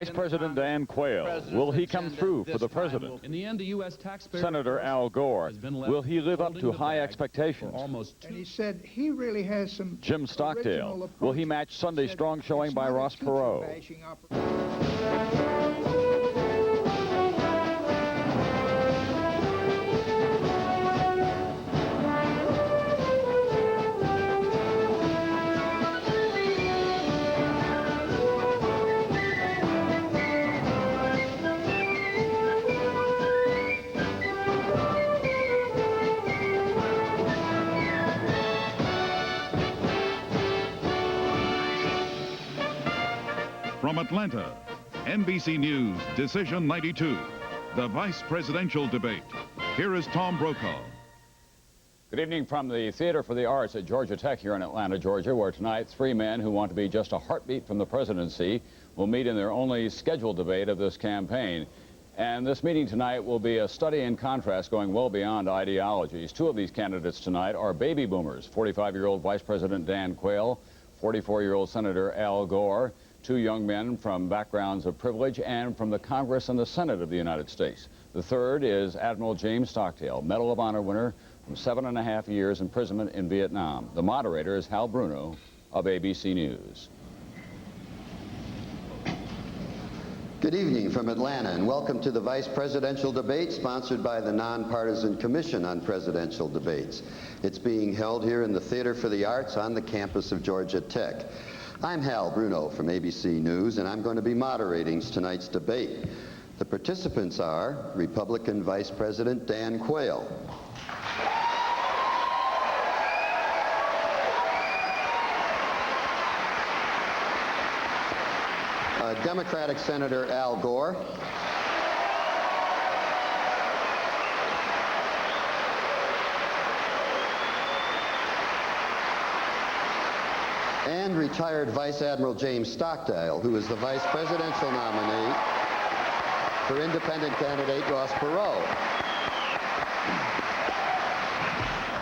Vice President Dan Quayle, will he come through for the president? In the end, the U.S. taxpayer Senator Al Gore, will he live up to high expectations? And he said he really has some. Jim Stockdale, will he match Sunday's strong showing by Ross Perot? From Atlanta, NBC News, Decision 92, the vice presidential debate. Here is Tom Brokaw. Good evening from the Theater for the Arts at Georgia Tech here in Atlanta, Georgia, where tonight 3 men who want to be just a heartbeat from the presidency will meet in their only scheduled debate of this campaign. And this meeting tonight will be a study in contrast going well beyond ideologies. 2 of these candidates tonight are baby boomers, 45-year-old Vice President Dan Quayle, 44-year-old Senator Al Gore, 2 young men from backgrounds of privilege and from the Congress and the Senate of the United States. The third is Admiral James Stockdale, Medal of Honor winner from 7.5 years imprisonment in Vietnam. The moderator is Hal Bruno of ABC News. Good evening from Atlanta, and welcome to the Vice Presidential Debate sponsored by the Nonpartisan Commission on Presidential Debates. It's being held here in the Theater for the Arts on the campus of Georgia Tech. I'm Hal Bruno from ABC News, and I'm going to be moderating tonight's debate. The participants are Republican Vice President Dan Quayle, Democratic Senator Al Gore, and retired Vice Admiral James Stockdale, who is the vice presidential nominee for independent candidate Ross Perot.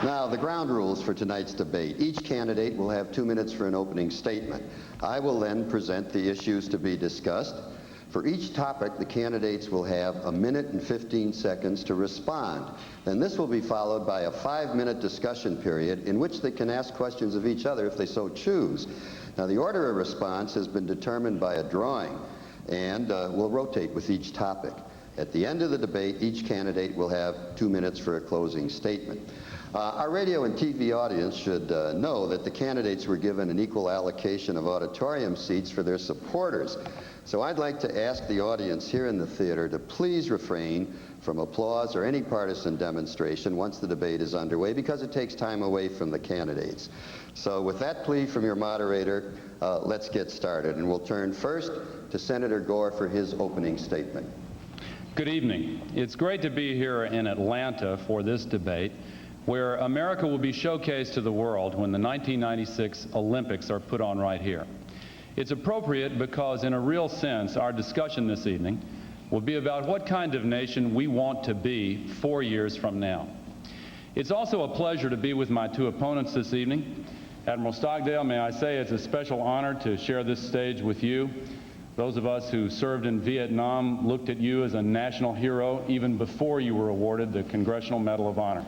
Now, the ground rules for tonight's debate. Each candidate will have 2 minutes for an opening statement. I will then present the issues to be discussed. For each topic, the candidates will have 1 minute and 15 seconds to respond. Then this will be followed by a 5-minute discussion period in which they can ask questions of each other if they so choose. Now, the order of response has been determined by a drawing and will rotate with each topic. At the end of the debate, each candidate will have 2 minutes for a closing statement. Our radio and TV audience should know that the candidates were given an equal allocation of auditorium seats for their supporters. So I'd like to ask the audience here in the theater to please refrain from applause or any partisan demonstration once the debate is underway, because it takes time away from the candidates. So with that plea from your moderator, let's get started. And we'll turn first to Senator Gore for his opening statement. Good evening. It's great to be here in Atlanta for this debate, where America will be showcased to the world when the 1996 Olympics are put on right here. It's appropriate because, in a real sense, our discussion this evening will be about what kind of nation we want to be 4 years from now. It's also a pleasure to be with my 2 opponents this evening. Admiral Stockdale, may I say it's a special honor to share this stage with you. Those of us who served in Vietnam looked at you as a national hero even before you were awarded the Congressional Medal of Honor.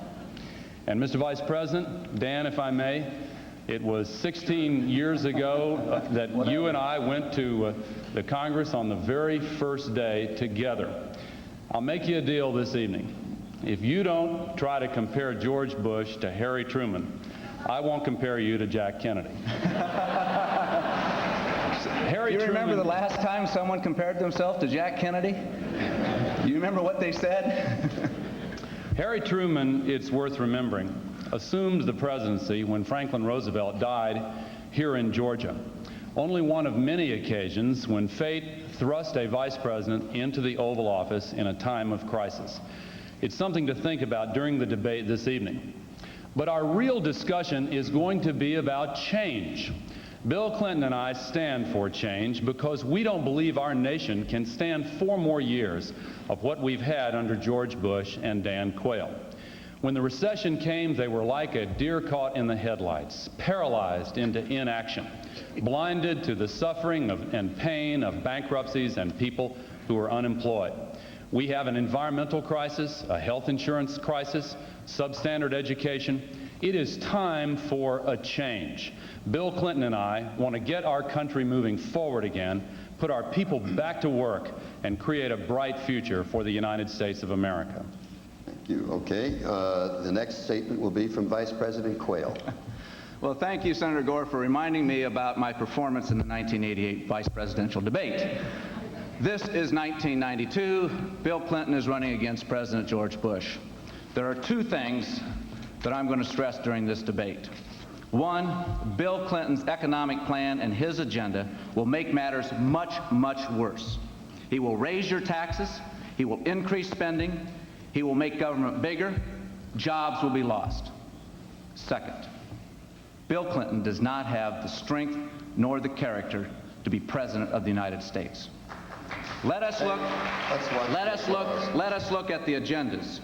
And Mr. Vice President, Dan, if I may, it was 16 years ago that you and I went to the Congress on the very first day together. I'll make you a deal this evening. If you don't try to compare George Bush to Harry Truman, I won't compare you to Jack Kennedy. You remember the last time someone compared themselves to Jack Kennedy? You remember what they said? Harry Truman, it's worth remembering, assumed the presidency when Franklin Roosevelt died here in Georgia. Only one of many occasions when fate thrust a vice president into the Oval Office in a time of crisis. It's something to think about during the debate this evening. But our real discussion is going to be about change. Bill Clinton and I stand for change because we don't believe our nation can stand 4 more years of what we've had under George Bush and Dan Quayle. When the recession came, they were like a deer caught in the headlights, paralyzed into inaction, blinded to the suffering and pain of bankruptcies and people who are unemployed. We have an environmental crisis, a health insurance crisis, substandard education. It is time for a change. Bill Clinton and I want to get our country moving forward again, put our people back to work, and create a bright future for the United States of America. Thank you. Okay. The next statement will be from Vice President Quayle. Well, thank you, Senator Gore, for reminding me about my performance in the 1988 vice presidential debate. This is 1992. Bill Clinton is running against President George Bush. There are two things that I'm going to stress during this debate. One, Bill Clinton's economic plan and his agenda will make matters much, much worse. He will raise your taxes, he will increase spending, he will make government bigger, jobs will be lost. Second, Bill Clinton does not have the strength nor the character to be President of the United States. Let us look at the agendas.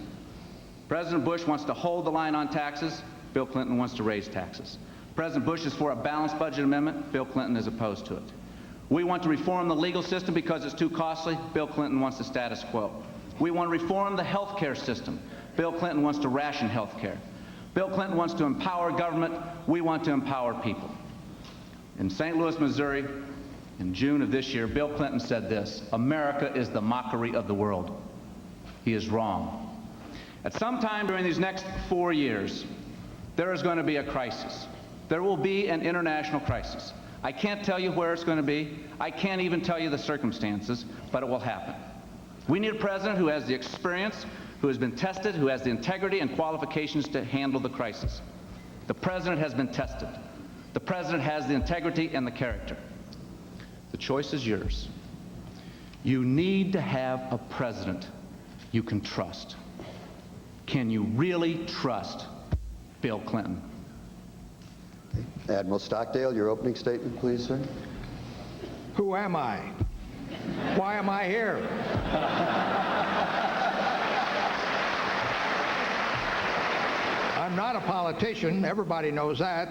President Bush wants to hold the line on taxes. Bill Clinton wants to raise taxes. President Bush is for a balanced budget amendment. Bill Clinton is opposed to it. We want to reform the legal system because it's too costly. Bill Clinton wants the status quo. We want to reform the health care system. Bill Clinton wants to ration health care. Bill Clinton wants to empower government. We want to empower people. In St. Louis, Missouri, in June of this year, Bill Clinton said this: "America is the mockery of the world." He is wrong. At some time during these next 4 years, there is going to be a crisis. There will be an international crisis. I can't tell you where it's going to be. I can't even tell you the circumstances, but it will happen. We need a president who has the experience, who has been tested, who has the integrity and qualifications to handle the crisis. The president has been tested. The president has the integrity and the character. The choice is yours. You need to have a president you can trust. Can you really trust Bill Clinton? Admiral Stockdale, your opening statement, please, sir. Who am I? Why am I here? I'm not a politician. Everybody knows that.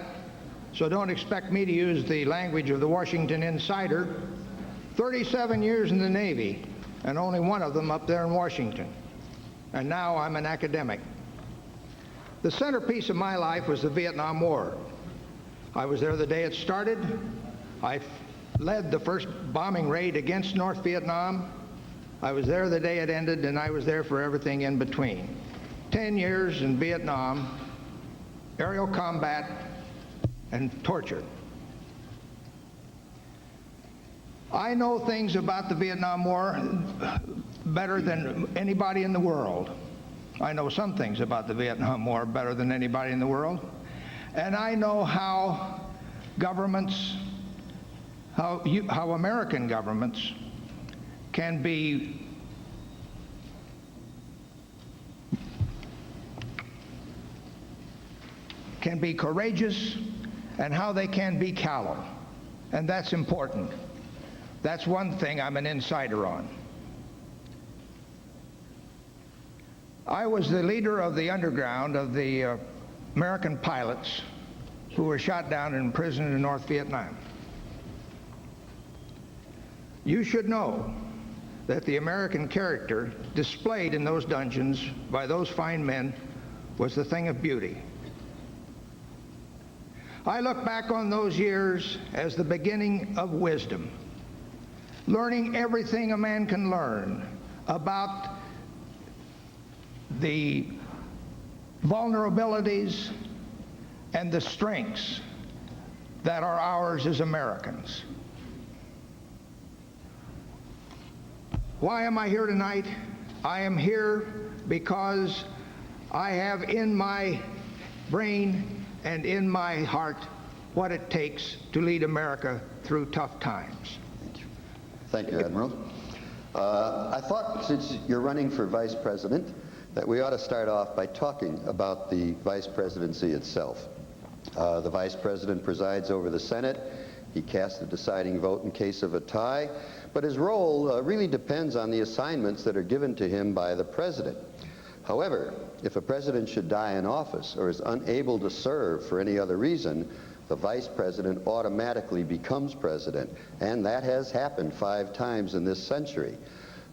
So don't expect me to use the language of the Washington Insider. 37 years in the Navy, and only one of them up there in Washington. And now I'm an academic. The centerpiece of my life was the Vietnam War. I was there the day it started. I led the first bombing raid against North Vietnam. I was there the day it ended, and I was there for everything in between. 10 years in Vietnam, aerial combat, and torture. I know things about the Vietnam War better than anybody in the world. I know some things about the Vietnam War better than anybody in the world. And I know how governments, how American governments can be courageous and how they can be callow. And that's important. That's one thing I'm an insider on. I was the leader of the underground of the American pilots who were shot down and imprisoned in North Vietnam. You should know that the American character displayed in those dungeons by those fine men was the thing of beauty. I look back on those years as the beginning of wisdom, learning everything a man can learn about the vulnerabilities and the strengths that are ours as Americans. Why am I here tonight? I am here because I have in my brain and in my heart what it takes to lead America through tough times. Thank you, Admiral. I thought, since you're running for vice president, that we ought to start off by talking about the vice presidency itself. The vice president presides over the Senate. He casts the deciding vote in case of a tie, but his role really depends on the assignments that are given to him by the president. However, if a president should die in office or is unable to serve for any other reason, the vice president automatically becomes president, and that has happened 5 times in this century.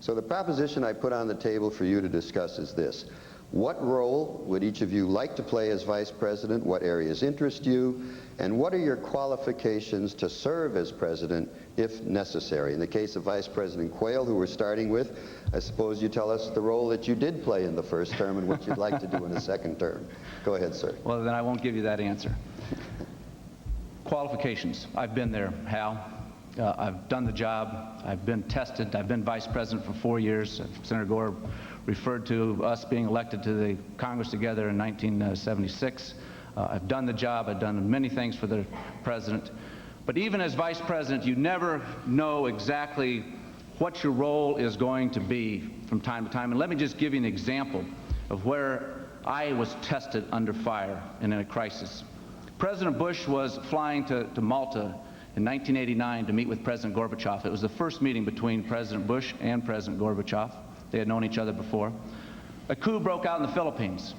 So the proposition I put on the table for you to discuss is this. What role would each of you like to play as vice president? What areas interest you? And what are your qualifications to serve as president if necessary? In the case of Vice President Quayle, who we're starting with, I suppose you tell us the role that you did play in the first term and what you'd like to do in the second term. Go ahead, sir. Well, then I won't give you that answer. Qualifications. I've been there, Hal. I've done the job. I've been tested. I've been vice president for 4 years. Senator Gore referred to us being elected to the Congress together in 1976. I've done the job. I've done many things for the president. But even as vice president, you never know exactly what your role is going to be from time to time. And let me just give you an example of where I was tested under fire and in a crisis. President Bush was flying to Malta in 1989 to meet with President Gorbachev. It was the first meeting between President Bush and President Gorbachev. They had known each other before. A coup broke out in the Philippines.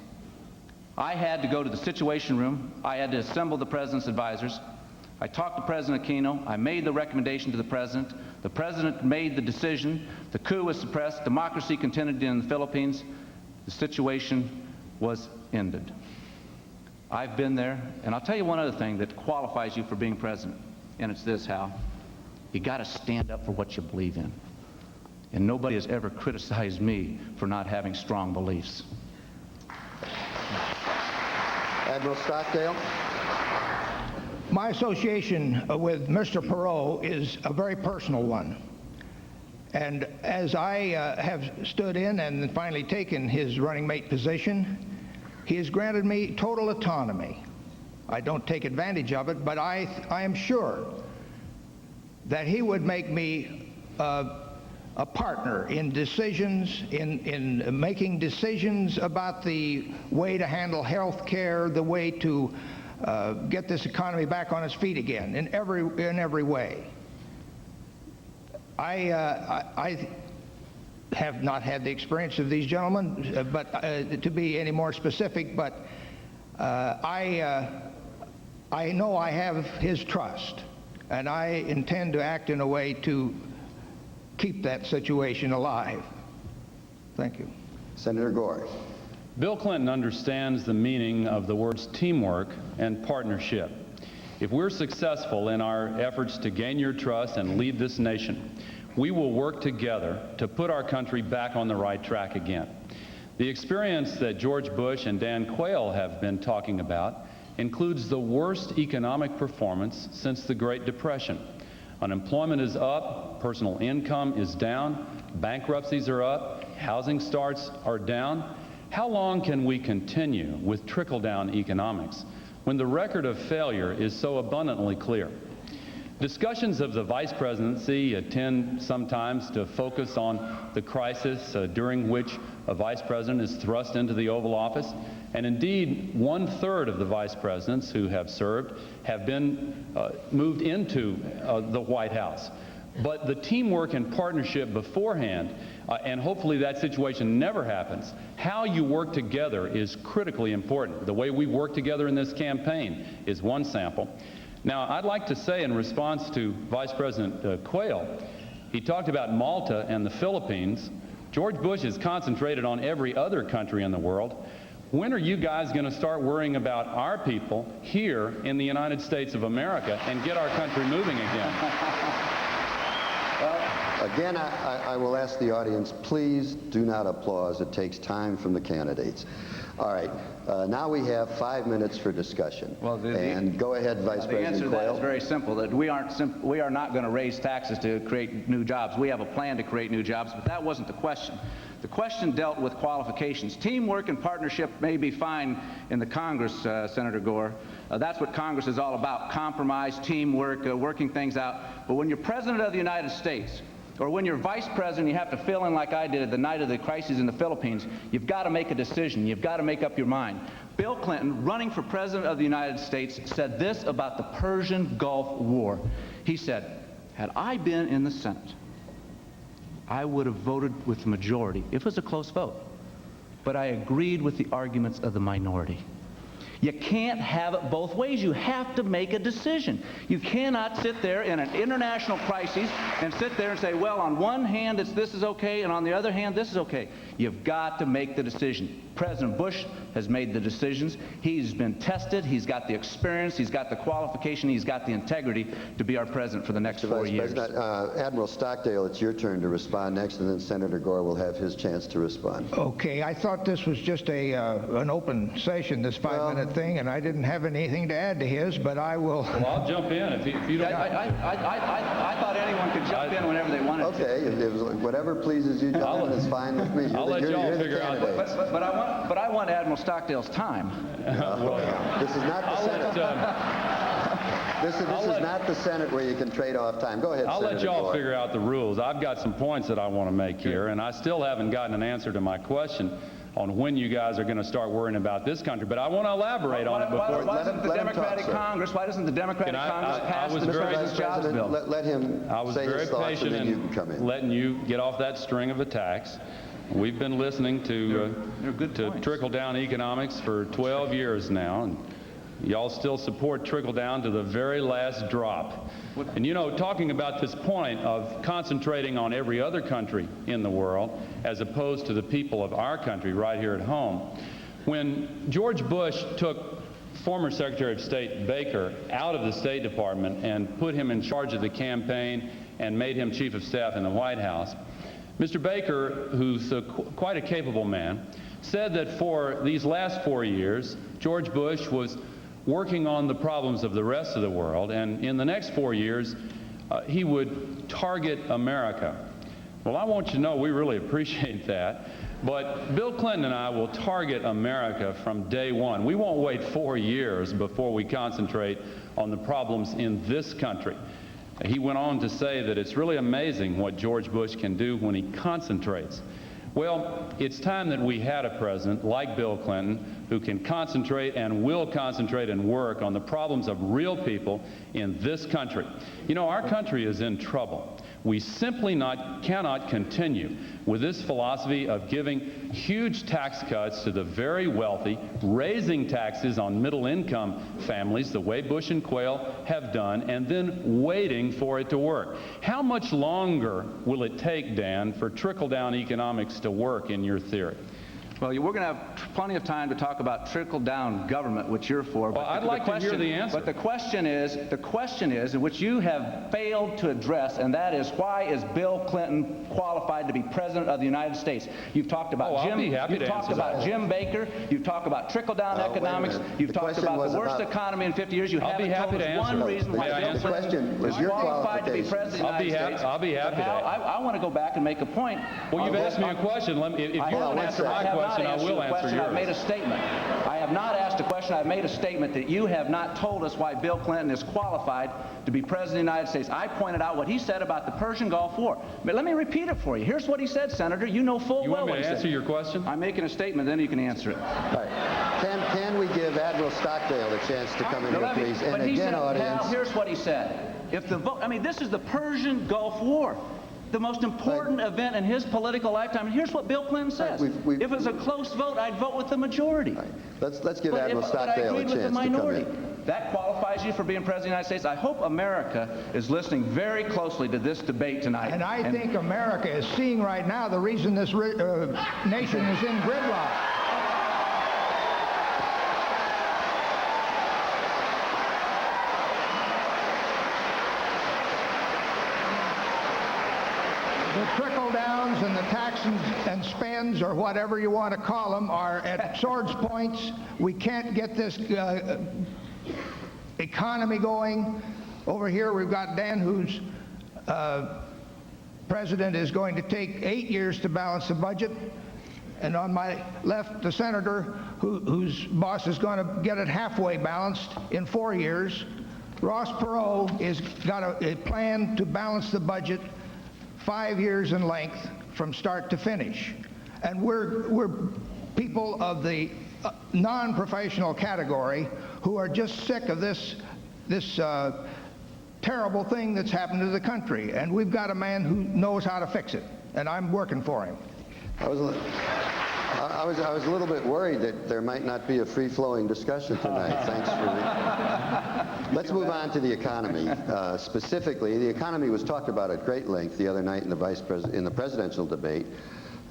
I had to go to the Situation Room. I had to assemble the president's advisors. I talked to President Aquino. I made the recommendation to the president. The president made the decision. The coup was suppressed. Democracy continued in the Philippines. The situation was ended. I've been there, and I'll tell you one other thing that qualifies you for being president, and it's this, Hal. You got to stand up for what you believe in. And nobody has ever criticized me for not having strong beliefs. Admiral Stockdale? My association with Mr. Perot is a very personal one. And as I have stood in and finally taken his running mate position, he has granted me total autonomy. I don't take advantage of it, but I am sure that he would make me a partner in decisions, in making decisions about the way to handle health care, the way to get this economy back on its feet again, in every way. I have not had the experience of these gentlemen, but to be any more specific, but I know I have his trust, and I intend to act in a way to keep that situation alive. Thank you. Senator Gore. Bill Clinton understands the meaning of the words teamwork and partnership. If we're successful in our efforts to gain your trust and lead this nation, we will work together to put our country back on the right track again. The experience that George Bush and Dan Quayle have been talking about includes the worst economic performance since the Great Depression. Unemployment is up, personal income is down, bankruptcies are up, housing starts are down. How long can we continue with trickle-down economics when the record of failure is so abundantly clear? Discussions of the vice presidency tend sometimes to focus on the crisis during which a vice president is thrust into the Oval Office, and indeed 1/3 of the vice presidents who have served have been moved into the White House. But the teamwork and partnership beforehand, and hopefully that situation never happens, how you work together is critically important. The way we work together in this campaign is one sample. Now, I'd like to say in response to Vice President Quayle, he talked about Malta and the Philippines. George Bush is concentrated on every other country in the world. When are you guys going to start worrying about our people here in the United States of America and get our country moving again? Again, I will ask the audience, please do not applause. It takes time from the candidates. All right. Now we have 5 minutes for discussion. Well, and go ahead, Vice President The answer to that Quayle. is very simple, that we are not going to raise taxes to create new jobs. We have a plan to create new jobs, but that wasn't the question. The question dealt with qualifications. Teamwork and partnership may be fine in the Congress, Senator Gore. That's what Congress is all about, compromise, teamwork, working things out. But when you're President of the United States, or when you're vice president, you have to fill in like I did at the night of the crisis in the Philippines. You've got to make a decision. You've got to make up your mind. Bill Clinton, running for president of the United States, said this about the Persian Gulf War. He said, had I been in the Senate, I would have voted with the majority, if it was a close vote, but I agreed with the arguments of the minority. You can't have it both ways. You have to make a decision. You cannot sit there in an international crisis and sit there and say, well, on one hand, this is okay, and on the other hand, this is okay. You've got to make the decision. President Bush has made the decisions. He's been tested. He's got the experience. He's got the qualification. He's got the integrity to be our president for the next 4 years. Admiral Stockdale, it's your turn to respond next, and then Senator Gore will have his chance to respond. Okay, I thought this was just an open session, this 5-minute thing, and I didn't have anything to add to his, but I will. Well, I'll jump in if you don't. I thought anyone could jump in whenever they wanted to. Okay, whatever pleases you, John, is fine with me. I'll let y'all figure out. But I want Admiral Stockdale's time. This is not the Senate. This is not the Senate where you can trade off time. Go ahead, I'll Senator let y'all Gore. figure out the rules. I've got some points that I want to make here, and I still haven't gotten an answer to my question on when you guys are going to start worrying about this country. But I want to elaborate on it before. Why doesn't the Democratic Congress pass the President's Jobs Bill? Let him say his thoughts, and then you can come in. Letting you get off that string of attacks. We've been listening to trickle-down economics for 12 years now, and y'all still support trickle-down to the very last drop. And you know, talking about this point of concentrating on every other country in the world as opposed to the people of our country right here at home, when George Bush took former Secretary of State Baker out of the State Department and put him in charge of the campaign and made him Chief of Staff in the White House, Mr. Baker, who's quite a capable man, said that for these last 4 years, George Bush was working on the problems of the rest of the world, and in the next 4 years, he would target America. Well, I want you to know we really appreciate that, but Bill Clinton and I will target America from day one. We won't wait 4 years before we concentrate on the problems in this country. He went on to say that it's really amazing what George Bush can do when he concentrates. Well, it's time that we had a president like Bill Clinton who can concentrate and will concentrate and work on the problems of real people in this country. You know, our country is in trouble. We simply cannot continue with this philosophy of giving huge tax cuts to the very wealthy, raising taxes on middle-income families the way Bush and Quayle have done, and then waiting for it to work. How much longer will it take, Dan, for trickle-down economics to work in your theory? Well, we're going to have plenty of time to talk about trickle-down government, which you're for. Well, I'd like to hear the answer. But the question is, which you have failed to address, and that is, why is Bill Clinton qualified to be President of the United States? You've talked about Jim Baker. You've talked about trickle-down economics. You've talked about the worst economy in 50 years. You haven't told us one reason why Bill Clinton is qualified to be President of the United States. I'll be happy to. I want to go back and make a point. Well, you've asked me a question. If you want to answer my question, I will answer yours. I've made a statement. I have not asked a question. I've made a statement that you have not told us why Bill Clinton is qualified to be President of the United States. I pointed out what he said about the Persian Gulf War. But let me repeat it for you. Here's what he said, Senator. You know full well what he said. You want me to answer your question? I'm making a statement, then you can answer it. All right. Can we give Admiral Stockdale a chance to come in here, please? And again, audience. Here's what he said. If the vote, I mean, this is the Persian Gulf War, the most important event in his political lifetime. And here's what Bill Clinton says. If it was a close vote, I'd vote with the majority. Right. Let's give Admiral Stockdale a chance to come in. That qualifies you for being President of the United States. I hope America is listening very closely to this debate tonight. And I think America is seeing right now the reason this nation is in gridlock. The trickle-downs and the taxes and spends, or whatever you want to call them, are at swords points. We can't get this economy going. Over here we've got Dan, who's president, is going to take 8 years to balance the budget. And on my left, the senator, whose boss is going to get it halfway balanced in 4 years. Ross Perot has got a plan to balance the budget 5 years in length from start to finish. And we're people of the non-professional category who are just sick of this terrible thing that's happened to the country. And we've got a man who knows how to fix it, and I'm working for him. I was a little bit worried that there might not be a free-flowing discussion tonight. Thanks for Let's move on to the economy. Specifically, the economy was talked about at great length the other night in the presidential debate.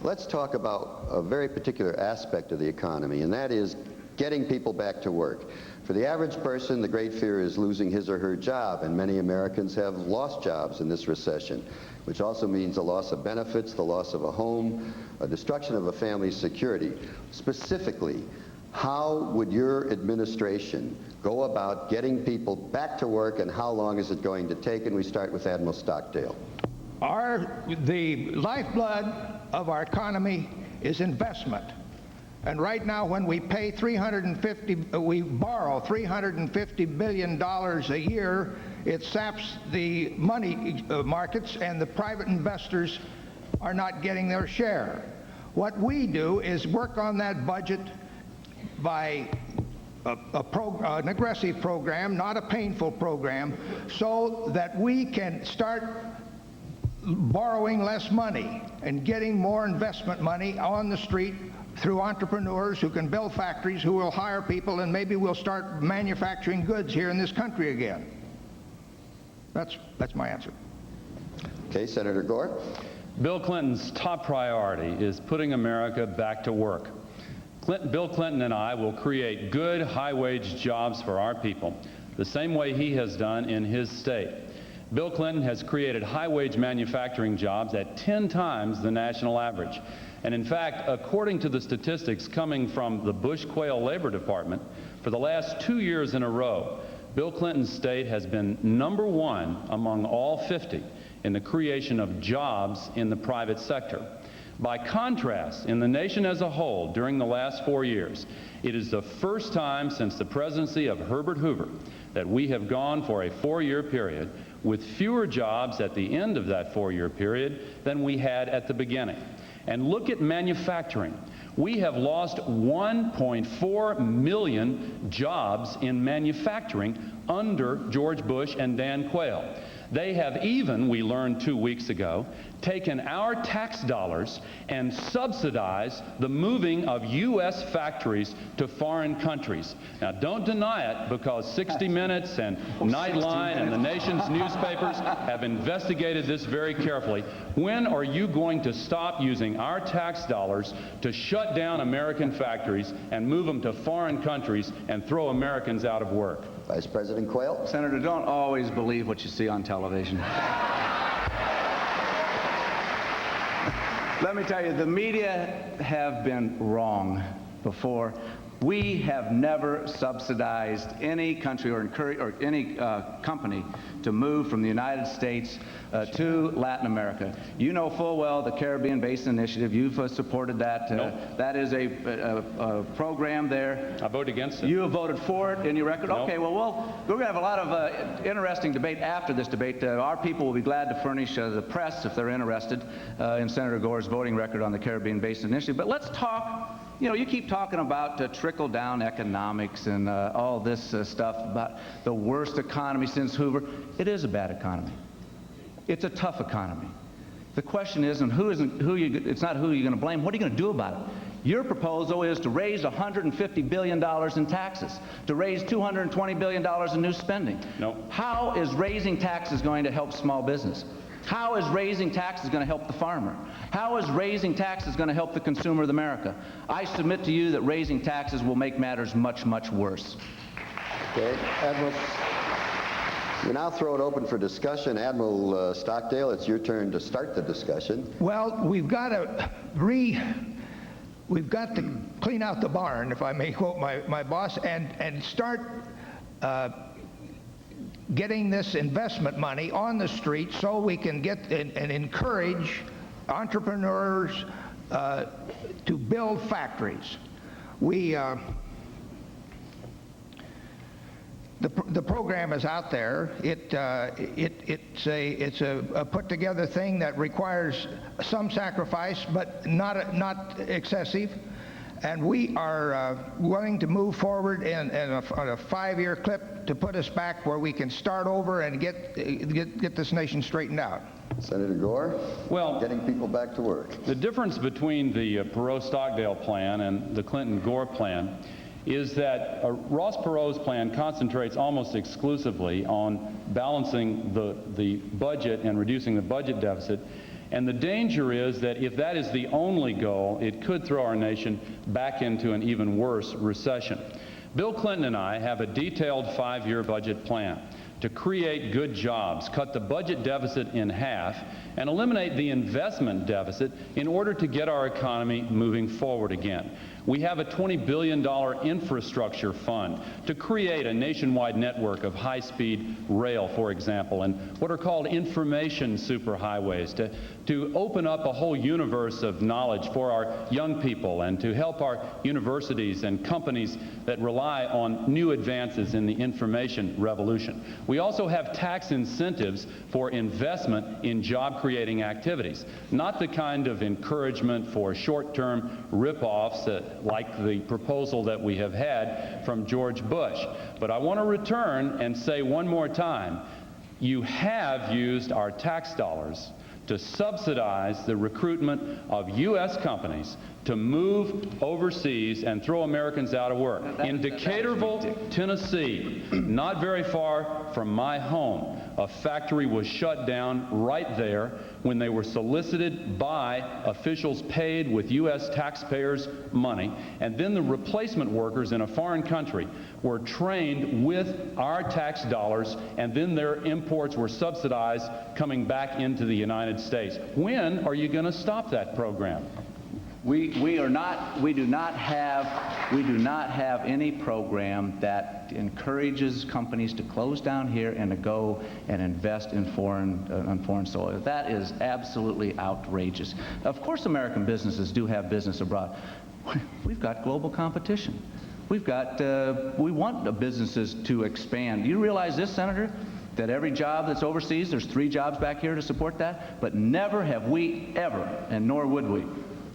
Let's talk about a very particular aspect of the economy, and that is getting people back to work. For the average person, the great fear is losing his or her job, and many Americans have lost jobs in this recession, which also means a loss of benefits, the loss of a home, a destruction of a family's security. Specifically, how would your administration go about getting people back to work, and how long is it going to take? And we start with Admiral Stockdale. The lifeblood of our economy is investment. And right now, when we borrow $350 billion a year, it saps the money markets, and the private investors are not getting their share. What we do is work on that budget by an aggressive program, not a painful program, so that we can start borrowing less money and getting more investment money on the street through entrepreneurs who can build factories, who will hire people, and maybe we'll start manufacturing goods here in this country again. That's my answer. Okay, Senator Gore. Bill Clinton's top priority is putting America back to work. Bill Clinton and I will create good, high-wage jobs for our people, the same way he has done in his state. Bill Clinton has created high-wage manufacturing jobs at 10 times the national average. And in fact, according to the statistics coming from the Bush-Quayle Labor Department, for the last 2 years in a row, Bill Clinton's state has been #1 among all 50 in the creation of jobs in the private sector. By contrast, in the nation as a whole, during the last 4 years, it is the first time since the presidency of Herbert Hoover that we have gone for a 4-year period with fewer jobs at the end of that 4-year period than we had at the beginning. And look at manufacturing. We have lost 1.4 million jobs in manufacturing under George Bush and Dan Quayle. They have even, we learned 2 weeks ago, taken our tax dollars and subsidized the moving of U.S. factories to foreign countries. Now, don't deny it, because 60 Minutes and Nightline and the nation's newspapers have investigated this very carefully. When are you going to stop using our tax dollars to shut down American factories and move them to foreign countries and throw Americans out of work? Vice President Quayle. Senator, don't always believe what you see on television. Let me tell you, the media have been wrong before. We have never subsidized any country or any company to move from the United States to Latin America. You know full well the Caribbean Basin Initiative. You've supported that. Nope. That is a program there. I vote against it. You have voted for it in your record? Nope. Okay, well, we're going to have a lot of interesting debate after this debate. Our people will be glad to furnish the press, if they're interested, in Senator Gore's voting record on the Caribbean Basin Initiative. But let's talk. You know, you keep talking about trickle-down economics and all this stuff about the worst economy since Hoover. It is a bad economy. It's a tough economy. The question isn't it's not who you're going to blame. What are you going to do about it? Your proposal is to raise $150 billion in taxes, to raise $220 billion in new spending. No. How is raising taxes going to help small business? How is raising taxes going to help the farmer? How is raising taxes going to help the consumer of America? I submit to you that raising taxes will make matters much, much worse. Okay, Admiral, we now throw it open for discussion. Admiral Stockdale, it's your turn to start the discussion. Well, we've got to clean out the barn, if I may quote my boss, and start getting this investment money on the street so we can get and encourage entrepreneurs to build factories. The program is out there. It's a put together thing that requires some sacrifice, but not excessive. And we are willing to move forward on a 5-year clip to put us back where we can start over and get this nation straightened out? Senator Gore? Well, Getting people back to work. the difference between the Perot-Stockdale plan and the Clinton-Gore plan is that Ross Perot's plan concentrates almost exclusively on balancing the budget and reducing the budget deficit. And the danger is that if that is the only goal, it could throw our nation back into an even worse recession. Bill Clinton and I have a detailed 5-year budget plan to create good jobs, cut the budget deficit in half, and eliminate the investment deficit in order to get our economy moving forward again. We have a $20 billion infrastructure fund to create a nationwide network of high-speed rail, for example, and what are called information superhighways to open up a whole universe of knowledge for our young people and to help our universities and companies that rely on new advances in the information revolution. We also have tax incentives for investment in job-creating activities, not the kind of encouragement for short-term rip-offs like the proposal that we have had from George Bush. But I want to return and say one more time, you have used our tax dollars to subsidize the recruitment of U.S. companies to move overseas and throw Americans out of work. In Decaturville, Tennessee, not very far from my home, a factory was shut down right there when they were solicited by officials paid with U.S. taxpayers' money, and then the replacement workers in a foreign country were trained with our tax dollars, and then their imports were subsidized coming back into the United States. When are you going to stop that program? We do not have any program that encourages companies to close down here and to go and invest in foreign soil. That is absolutely outrageous. Of course, American businesses do have business abroad. We've got global competition. We want the businesses to expand. Do you realize this, Senator? That every job that's overseas, there's 3 jobs back here to support that, but never have we ever, and nor would we,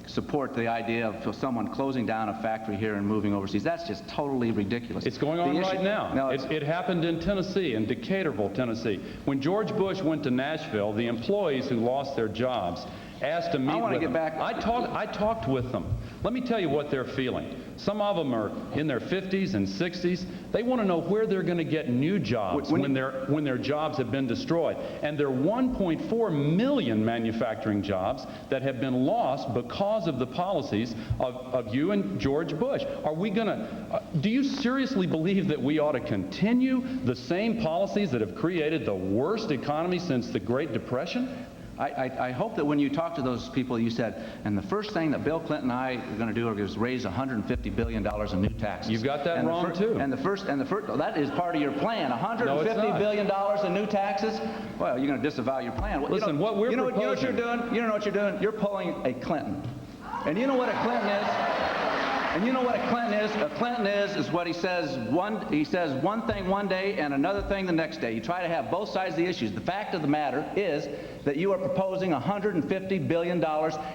support the idea of someone closing down a factory here and moving overseas. That's just totally ridiculous. It's going on right now. No, it happened in Tennessee, in Decaturville, Tennessee. When George Bush went to Nashville, the employees who lost their jobs asked to meet with them. I talked with them. Let me tell you what they're feeling. Some of them are in their 50s and 60s. They want to know where they're going to get new jobs when their jobs have been destroyed. And there are 1.4 million manufacturing jobs that have been lost because of the policies of you and George Bush. Are we going to, do you seriously believe that we ought to continue the same policies that have created the worst economy since the Great Depression? I hope that when you talk to those people, you said, and the first thing that Bill Clinton and I are going to do is raise $150 billion in new taxes. You've got that wrong, too. And the first, that is part of your plan, $150 billion in new taxes? Well, you're going to disavow your plan. Listen, what we're proposing... You know what you're doing? You know what you're doing? You're pulling a Clinton. And you know what a Clinton is? And you know what a Clinton is? A Clinton is what he says one thing one day and another thing the next day. You try to have both sides of the issues. The fact of the matter is that you are proposing $150 billion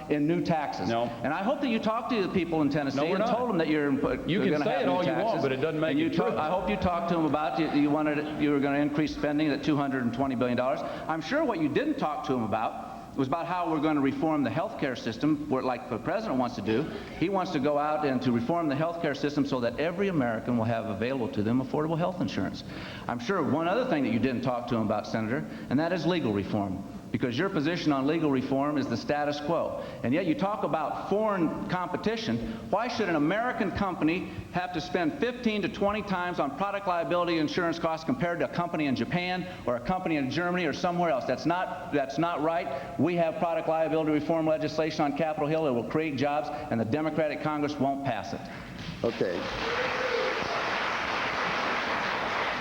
in new taxes. No. And I hope that you talk to the people in Tennessee and told them that you're going to have new taxes. You can say it all you want, but it doesn't make it true. I hope you talked to them about you were going to increase spending at $220 billion. I'm sure what you didn't talk to them about was about how we're going to reform the health care system, like the president wants to do. He wants to go out and to reform the health care system so that every American will have available to them affordable health insurance. I'm sure one other thing that you didn't talk to him about, Senator, and that is legal reform. Because your position on legal reform is the status quo. And yet you talk about foreign competition. Why should an American company have to spend 15 to 20 times on product liability insurance costs compared to a company in Japan or a company in Germany or somewhere else? That's not right. We have product liability reform legislation on Capitol Hill that will create jobs, and the Democratic Congress won't pass it. Okay.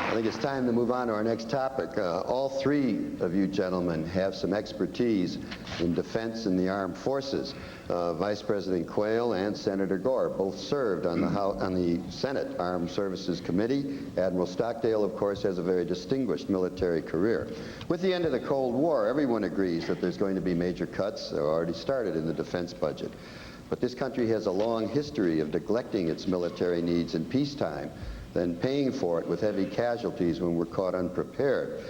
I think it's time to move on to our next topic. All 3 of you gentlemen have some expertise in defense and the armed forces. Vice President Quayle and Senator Gore both served on the Senate Armed Services Committee. Admiral Stockdale, of course, has a very distinguished military career. With the end of the Cold War, everyone agrees that there's going to be major cuts that are already started in the defense budget. But this country has a long history of neglecting its military needs in peacetime. than paying for it with heavy casualties when we're caught unprepared.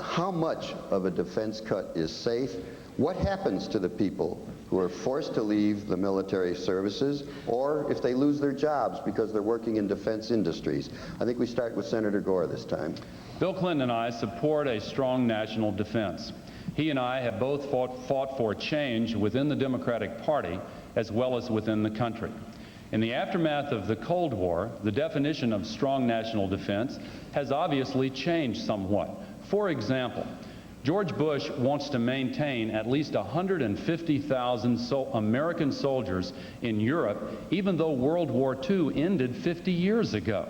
How much of a defense cut is safe? What happens to the people who are forced to leave the military services, or if they lose their jobs because they're working in defense industries? I think we start with Senator Gore this time. Bill Clinton and I support a strong national defense. He and I have both fought for change within the Democratic Party as well as within the country. In the aftermath of the Cold War, the definition of strong national defense has obviously changed somewhat. For example, George Bush wants to maintain at least 150,000 American soldiers in Europe, even though World War II ended 50 years ago.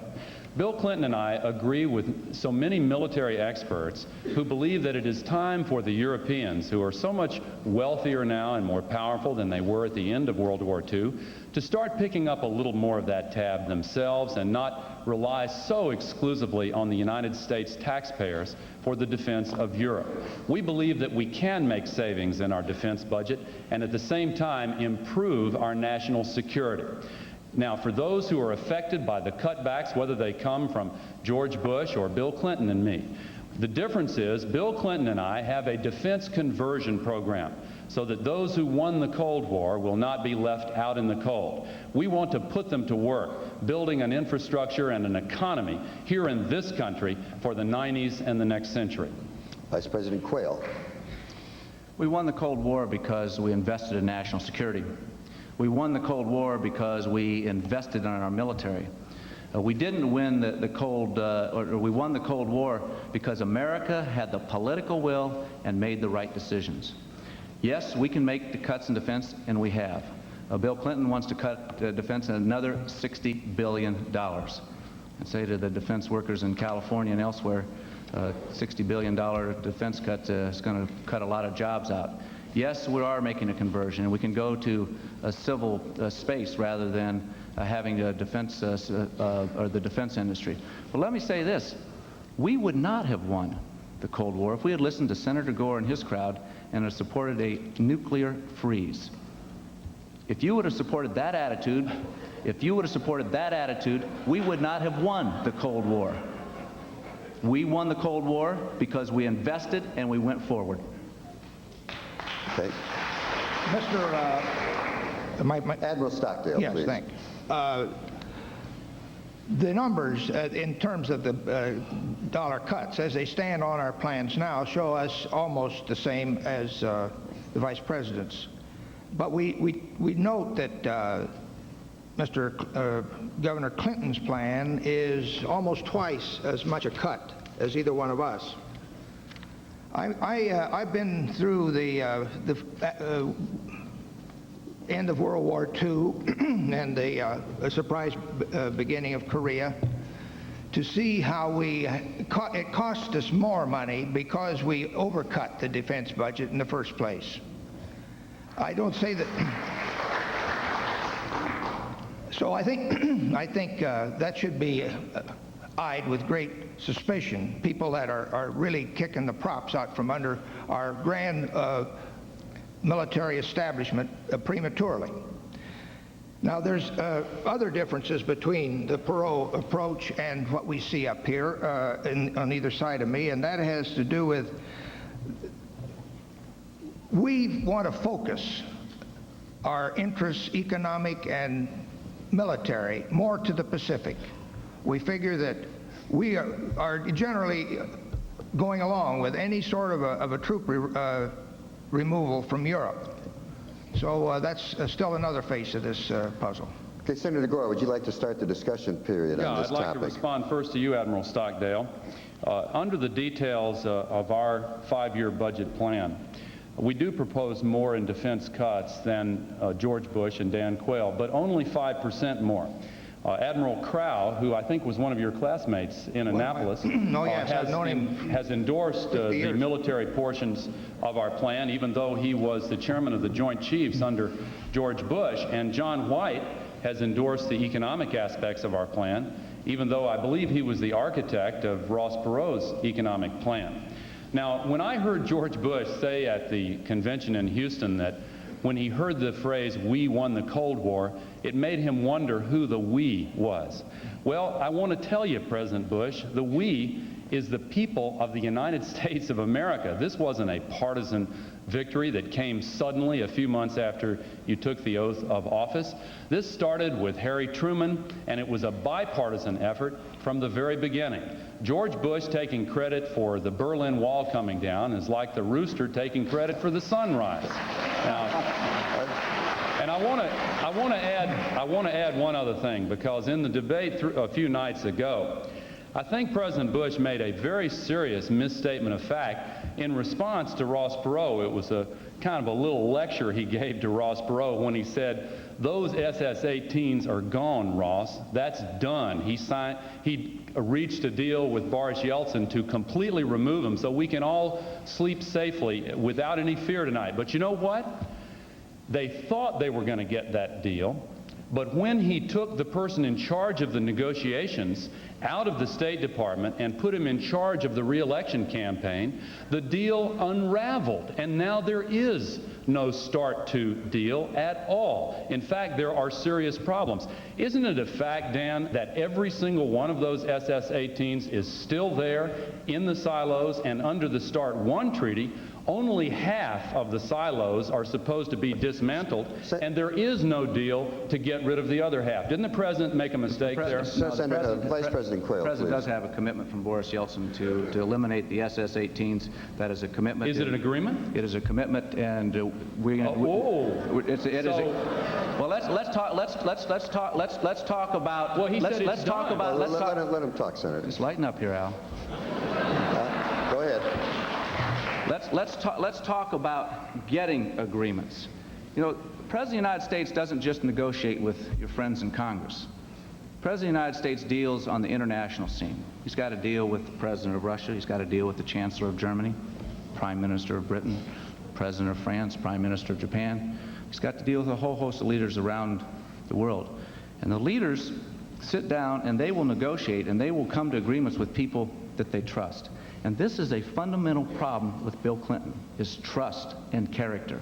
Bill Clinton and I agree with so many military experts who believe that it is time for the Europeans, who are so much wealthier now and more powerful than they were at the end of World War II, to start picking up a little more of that tab themselves and not rely so exclusively on the United States taxpayers for the defense of Europe. We believe that we can make savings in our defense budget and at the same time improve our national security. Now, for those who are affected by the cutbacks, whether they come from George Bush or Bill Clinton and me, the difference is Bill Clinton and I have a defense conversion program so that those who won the Cold War will not be left out in the cold. We want to put them to work, building an infrastructure and an economy here in this country for the 90s and the next century. Vice President Quayle. We won the Cold War because we invested in national security. We won the Cold War because we invested in our military. We didn't win we won the Cold War because America had the political will and made the right decisions. Yes, we can make the cuts in defense, and we have. Bill Clinton wants to cut defense another $60 billion. I say to the defense workers in California and elsewhere, $60 billion defense cut is going to cut a lot of jobs out. Yes, we are making a conversion, and we can go to a civil space rather than having a defense or the defense industry. But let me say this: we would not have won the Cold War if we had listened to Senator Gore and his crowd and had supported a nuclear freeze. If you would have supported that attitude, we would not have won the Cold War. We won the Cold War because we invested and we went forward. Okay. Admiral Stockdale, yes, please. thank you. The numbers in terms of the dollar cuts as they stand on our plans now show us almost the same as the Vice President's. But we note that Governor Clinton's plan is almost twice as much a cut as either one of us. I've been through the end of World War II and the surprise beginning of Korea to see how it cost us more money because we overcut the defense budget in the first place. I don't say that. So I think that should be eyed with great suspicion. People that are really kicking the props out from under our grand military establishment prematurely. Now there's other differences between the Perot approach and what we see up here on either side of me, and that has to do with we want to focus our interests, economic and military, more to the Pacific. We figure that we are generally going along with any sort of a troop removal from Europe. So that's still another face of this puzzle. Okay, Senator Gore, would you like to start the discussion period on this topic? topic? I'd like to respond first to you, Admiral Stockdale. Under the details of our 5-year budget plan, we do propose more in defense cuts than George Bush and Dan Quayle, but only 5% more. Admiral Crow, who I think was one of your classmates in Annapolis, has endorsed the military portions of our plan, even though he was the chairman of the Joint Chiefs under George Bush. And John White has endorsed the economic aspects of our plan, even though I believe he was the architect of Ross Perot's economic plan. Now, when I heard George Bush say at the convention in Houston that when he heard the phrase, "we won the Cold War," it made him wonder who the "we" was. Well, I want to tell you, President Bush, the "we" is the people of the United States of America. This wasn't a partisan victory that came suddenly a few months after you took the oath of office. This started with Harry Truman, and it was a bipartisan effort from the very beginning. George Bush taking credit for the Berlin Wall coming down is like the rooster taking credit for the sunrise. Now, and I want to add one other thing, because in the debate a few nights ago, I think President Bush made a very serious misstatement of fact in response to Ross Perot. It was a kind of a little lecture he gave to Ross Perot when he said, "Those SS-18s are gone, Ross. That's done." He reached a deal with Boris Yeltsin to completely remove them so we can all sleep safely without any fear tonight. But you know what? They thought they were going to get that deal. But when he took the person in charge of the negotiations out of the State Department and put him in charge of the re-election campaign, the deal unraveled, and now there is no START II deal at all. In fact, there are serious problems. Isn't it a fact, Dan, that every single one of those SS-18s is still there in the silos, and under the START I treaty, only half of the silos are supposed to be dismantled, and there is no deal to get rid of the other half? Didn't the President make a mistake there? Vice President Quayle, The President please. does have a commitment from Boris Yeltsin to eliminate the SS-18s. That is a commitment. Is it an agreement? It is a commitment, and we're going to. Well, let's talk about. Well, he said it's done. Let him talk, Senator. Just lighten up here, Al. Go ahead. Let's talk about getting agreements. You know, the President of the United States doesn't just negotiate with your friends in Congress. The President of the United States deals on the international scene. He's got to deal with the President of Russia. He's got to deal with the Chancellor of Germany, Prime Minister of Britain, President of France, Prime Minister of Japan. He's got to deal with a whole host of leaders around the world. And the leaders sit down and they will negotiate, and they will come to agreements with people that they trust. And this is a fundamental problem with Bill Clinton, is trust and character.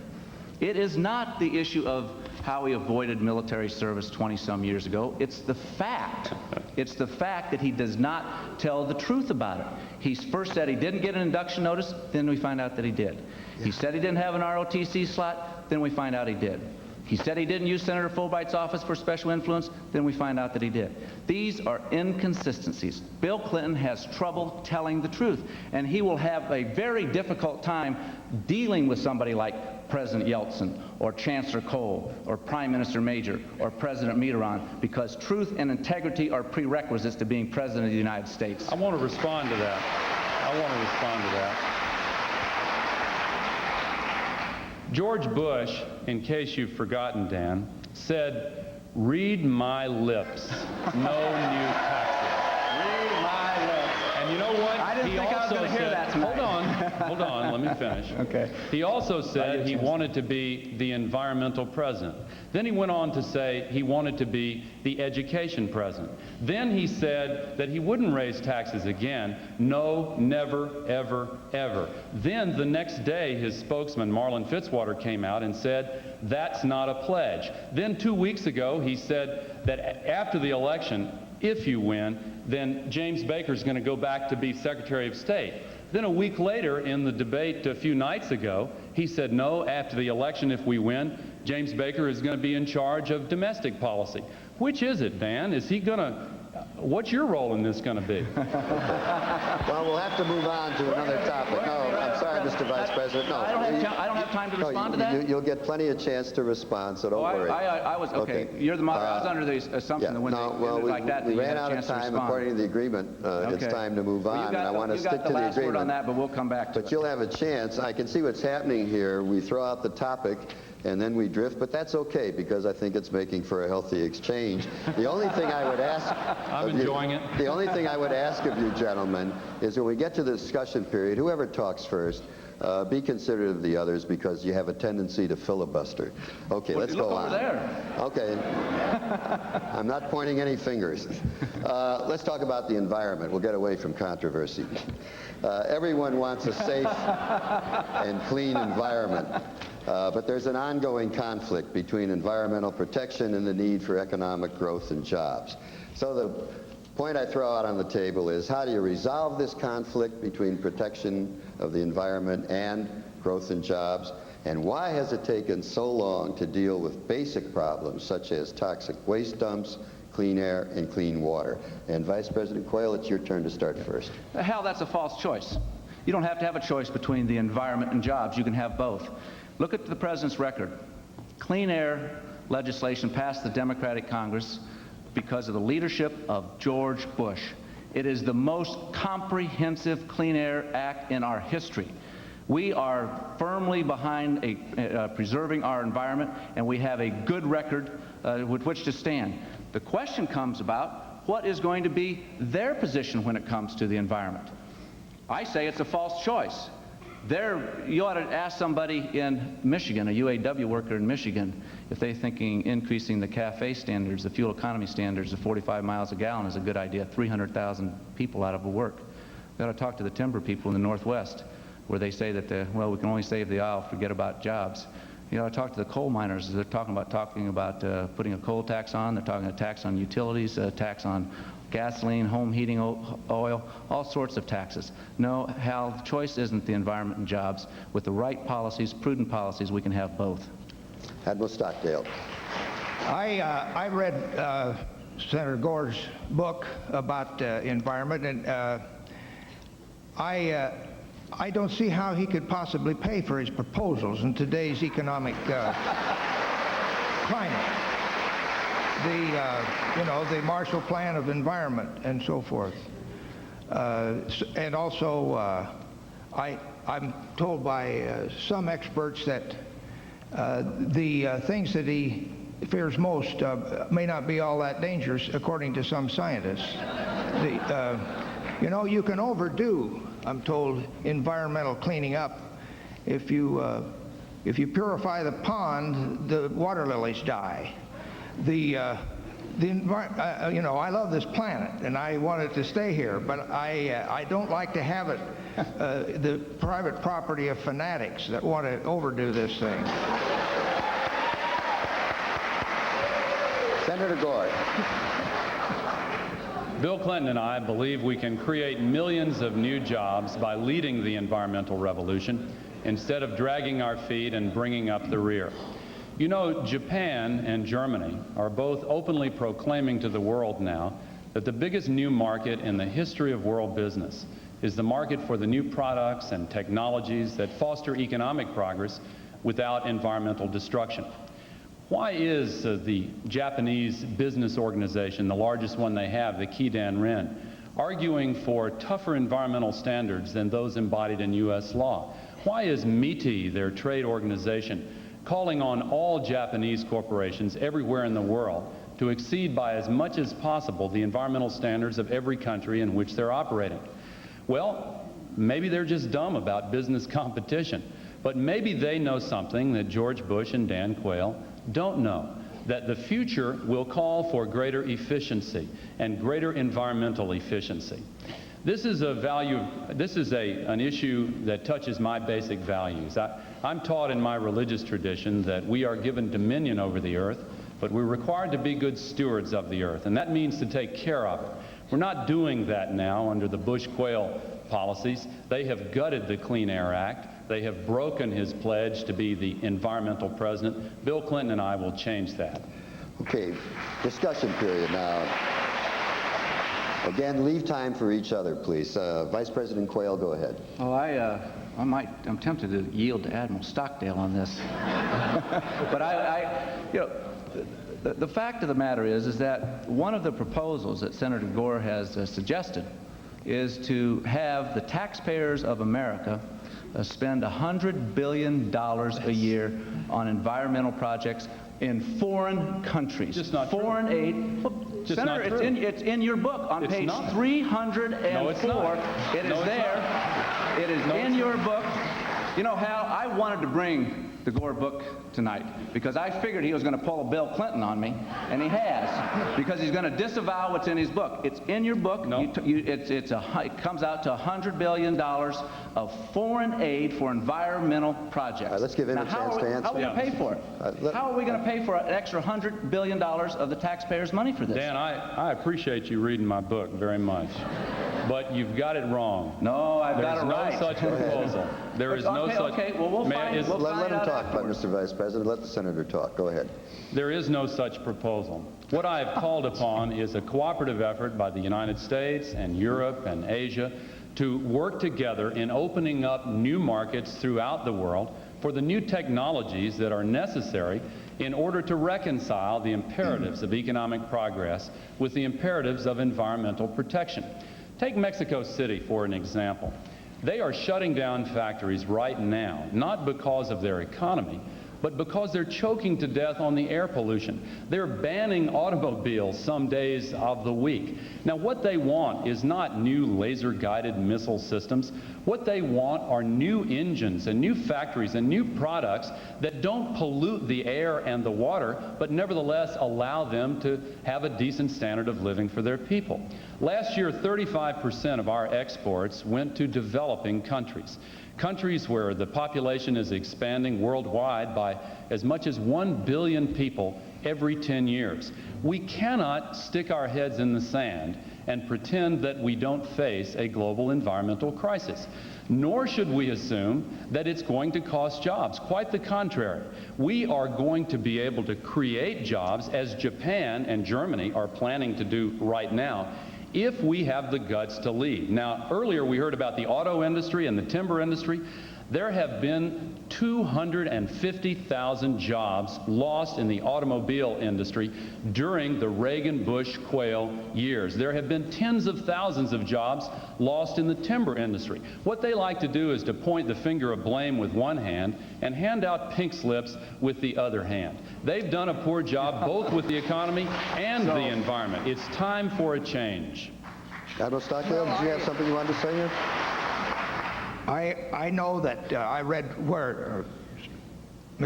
It is not the issue of how he avoided military service 20-some years ago. It's the fact. It's the fact that he does not tell the truth about it. He first said he didn't get an induction notice, then we find out that he did. He said he didn't have an ROTC slot, then we find out he did. He said he didn't use Senator Fulbright's office for special influence, then we find out that he did. These are inconsistencies. Bill Clinton has trouble telling the truth, and he will have a very difficult time dealing with somebody like President Yeltsin or Chancellor Kohl or Prime Minister Major or President Mitterrand, because truth and integrity are prerequisites to being President of the United States. I want to respond to that. George Bush, in case you've forgotten, Dan, said, "Read my lips, no new taxes." Read my lips. And you know what? I didn't think I was going to hear that tonight. Hold on, let me finish. Okay. He also said he wanted to be the environmental president. Then he went on to say he wanted to be the education president. Then he said that he wouldn't raise taxes again. No, never, ever, ever. Then the next day, his spokesman, Marlin Fitzwater, came out and said, "That's not a pledge." Then 2 weeks ago, he said that after the election, if you win, then James Baker's going to go back to be Secretary of State. Then a week later, in the debate a few nights ago, he said, no, after the election, if we win, James Baker is going to be in charge of domestic policy. Which is it, Dan? Is he going to... What's your role in this going to be? Well, we'll have to move on to another topic. No, I'm sorry, Mr. Vice President. No, I don't have time to respond to that. You'll get plenty of chance to respond, so don't worry. I was, okay, you're the moderator. I was under the assumption that when they ended like that, we you ran had a out of chance to time. respond. According to the agreement, it's time to move on, and I want to stick to the agreement. You got the last word on that, but we'll come back to it. But you'll have a chance. I can see what's happening here. We throw out the topic, and then we drift, but that's okay, because I think it's making for a healthy exchange. The only thing I would ask... I'm enjoying it. The only thing I would ask of you gentlemen is when we get to the discussion period, whoever talks first, be considerate of the others, because you have a tendency to filibuster. Okay, let's go on. Look over there. Okay. I'm not pointing any fingers. Let's talk about the environment. We'll get away from controversy. Everyone wants a safe and clean environment. but there's an ongoing conflict between environmental protection and the need for economic growth and jobs. So the point I throw out on the table is, how do you resolve this conflict between protection of the environment and growth and jobs? And why has it taken so long to deal with basic problems such as toxic waste dumps, clean air, and clean water? And Vice President Quayle, it's your turn to start first. Hell, that's a false choice. You don't have to have a choice between the environment and jobs. You can have both. Look at the President's record. Clean air legislation passed the Democratic Congress because of the leadership of George Bush. It is the most comprehensive Clean Air Act in our history. We are firmly behind preserving our environment, and we have a good record with which to stand. The question comes about, what is going to be their position when it comes to the environment? I say it's a false choice. You ought to ask somebody in Michigan, a UAW worker in Michigan, if they're thinking increasing the CAFE standards, the fuel economy standards to 45 miles a gallon is a good idea. 300,000 people out of work. You ought to talk to the timber people in the Northwest, where they say that, well, we can only save the oil, forget about jobs. You ought to talk to the coal miners. They're talking about putting a coal tax on. They're talking a tax on utilities, a tax on gasoline, home heating oil, all sorts of taxes. No, Hal, the choice isn't the environment and jobs. With the right policies, prudent policies, we can have both. Admiral Stockdale. I read Senator Gore's book about environment, and I don't see how he could possibly pay for his proposals in today's economic climate. The Marshall Plan of Environment and so forth. And also, I'm told by some experts that the things that he fears most may not be all that dangerous, according to some scientists. You can overdo, I'm told, environmental cleaning up. If you purify the pond, the water lilies die. I love this planet and I want it to stay here, but I don't like to have it the private property of fanatics that want to overdo this thing. Senator Gore. Bill Clinton and I believe we can create millions of new jobs by leading the environmental revolution instead of dragging our feet and bringing up the rear. You know, Japan and Germany are both openly proclaiming to the world now that the biggest new market in the history of world business is the market for the new products and technologies that foster economic progress without environmental destruction. Why is the Japanese business organization, the largest one they have, the Keidan-Ren, arguing for tougher environmental standards than those embodied in U.S. law? Why is MITI, their trade organization, calling on all Japanese corporations everywhere in the world to exceed by as much as possible the environmental standards of every country in which they're operating? Well, maybe they're just dumb about business competition, but maybe they know something that George Bush and Dan Quayle don't know, that the future will call for greater efficiency and greater environmental efficiency. This is an issue that touches my basic values. I'm taught in my religious tradition that we are given dominion over the earth, but we're required to be good stewards of the earth, and that means to take care of it. We're not doing that now under the Bush-Quayle policies. They have gutted the Clean Air Act. They have broken his pledge to be the environmental president. Bill Clinton and I will change that. Okay, discussion period now. Again, leave time for each other, please. Vice President Quayle, go ahead. Oh, I'm tempted to yield to Admiral Stockdale on this. But the fact of the matter is that one of the proposals that Senator Gore has suggested is to have the taxpayers of America spend $100 billion a year on environmental projects in foreign countries. Just not foreign true. aid. Look, Just Senator, not true. it's in your book on It's page not. 304. No, it's not. It is No, it's there. not. It is No, in it's your not. book. You know, Hal, I wanted to bring the Gore book tonight, because I figured he was going to pull a Bill Clinton on me, and he has, because he's going to disavow what's in his book. It's in your book. No. It comes out to $100 billion of foreign aid for environmental projects. All right, let's give him now, a chance to answer. How are we going to pay for it? How are we going to pay for an extra $100 billion of the taxpayers' money for this? Dan, I appreciate you reading my book very much, but you've got it wrong. No, I've got it right. There's no such proposal. There is no such. Okay, well, we'll find Let him out talk, afterwards. Mr. Vice President. Let the Senator talk. Go ahead. There is no such proposal. What I have called upon is a cooperative effort by the United States and Europe and Asia to work together in opening up new markets throughout the world for the new technologies that are necessary in order to reconcile the imperatives of economic progress with the imperatives of environmental protection. Take Mexico City for an example. They are shutting down factories right now, not because of their economy, but because they're choking to death on the air pollution. They're banning automobiles some days of the week. Now, what they want is not new laser-guided missile systems. What they want are new engines and new factories and new products that don't pollute the air and the water, but nevertheless allow them to have a decent standard of living for their people. Last year, 35% of our exports went to developing countries. Countries where the population is expanding worldwide by as much as 1 billion people every 10 years. We cannot stick our heads in the sand and pretend that we don't face a global environmental crisis. Nor should we assume that it's going to cost jobs. Quite the contrary. We are going to be able to create jobs, as Japan and Germany are planning to do right now, if we have the guts to lead. Now, earlier we heard about the auto industry and the timber industry. There have been 250,000 jobs lost in the automobile industry during the Reagan-Bush-Quayle years. There have been tens of thousands of jobs lost in the timber industry. What they like to do is to point the finger of blame with one hand and hand out pink slips with the other hand. They've done a poor job both with the economy and the environment. It's time for a change. Admiral Stockdale, did you have something you wanted to say here? I know that I read where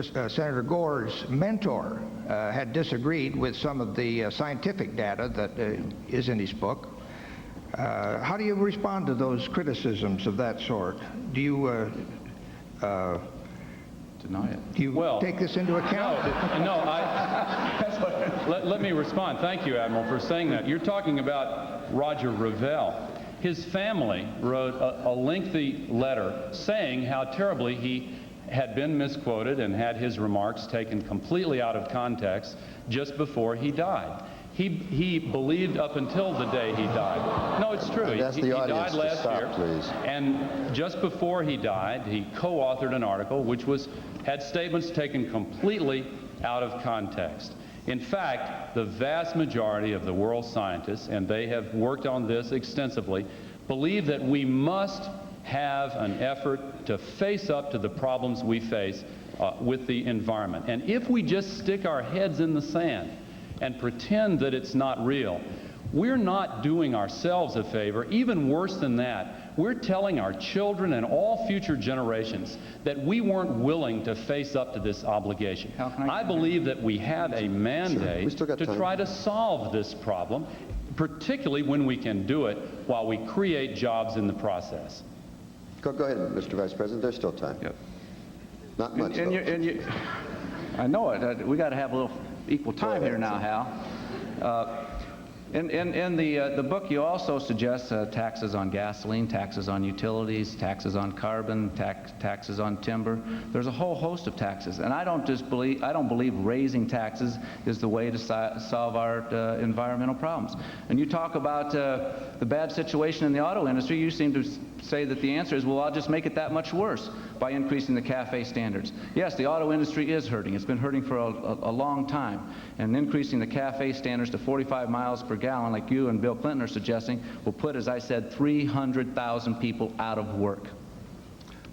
Senator Gore's mentor had disagreed with some of the scientific data that is in his book. How do you respond to those criticisms of that sort? Do you Deny it. do you take this into account? Let me respond. Thank you, Admiral, for saying that. You're talking about Roger Revelle. His family wrote a lengthy letter saying how terribly he had been misquoted and had his remarks taken completely out of context just before he died. He believed up until the day he died. No, it's true. He died last year. Please. And just before he died, he co-authored an article which had statements taken completely out of context. In fact, the vast majority of the world scientists, and they have worked on this extensively, believe that we must have an effort to face up to the problems we face with the environment. And if we just stick our heads in the sand and pretend that it's not real, we're not doing ourselves a favor. Even worse than that, we're telling our children and all future generations that we weren't willing to face up to this obligation. I believe that we have a mandate to try to solve this problem, particularly when we can do it while we create jobs in the process. Go ahead, Mr. Vice President. There's still time. Yep. Not much, though. I know it. We got to have a little equal time here now, Hal. In the book, you also suggest taxes on gasoline, taxes on utilities, taxes on carbon, taxes on timber. There's a whole host of taxes, and I don't believe raising taxes is the way to solve our environmental problems. And you talk about the bad situation in the auto industry. You seem to say that the answer is, well, I'll just make it that much worse by increasing the CAFE standards. Yes, the auto industry is hurting. It's been hurting for a long time. And increasing the CAFE standards to 45 miles per gallon, like you and Bill Clinton are suggesting, will put, as I said, 300,000 people out of work.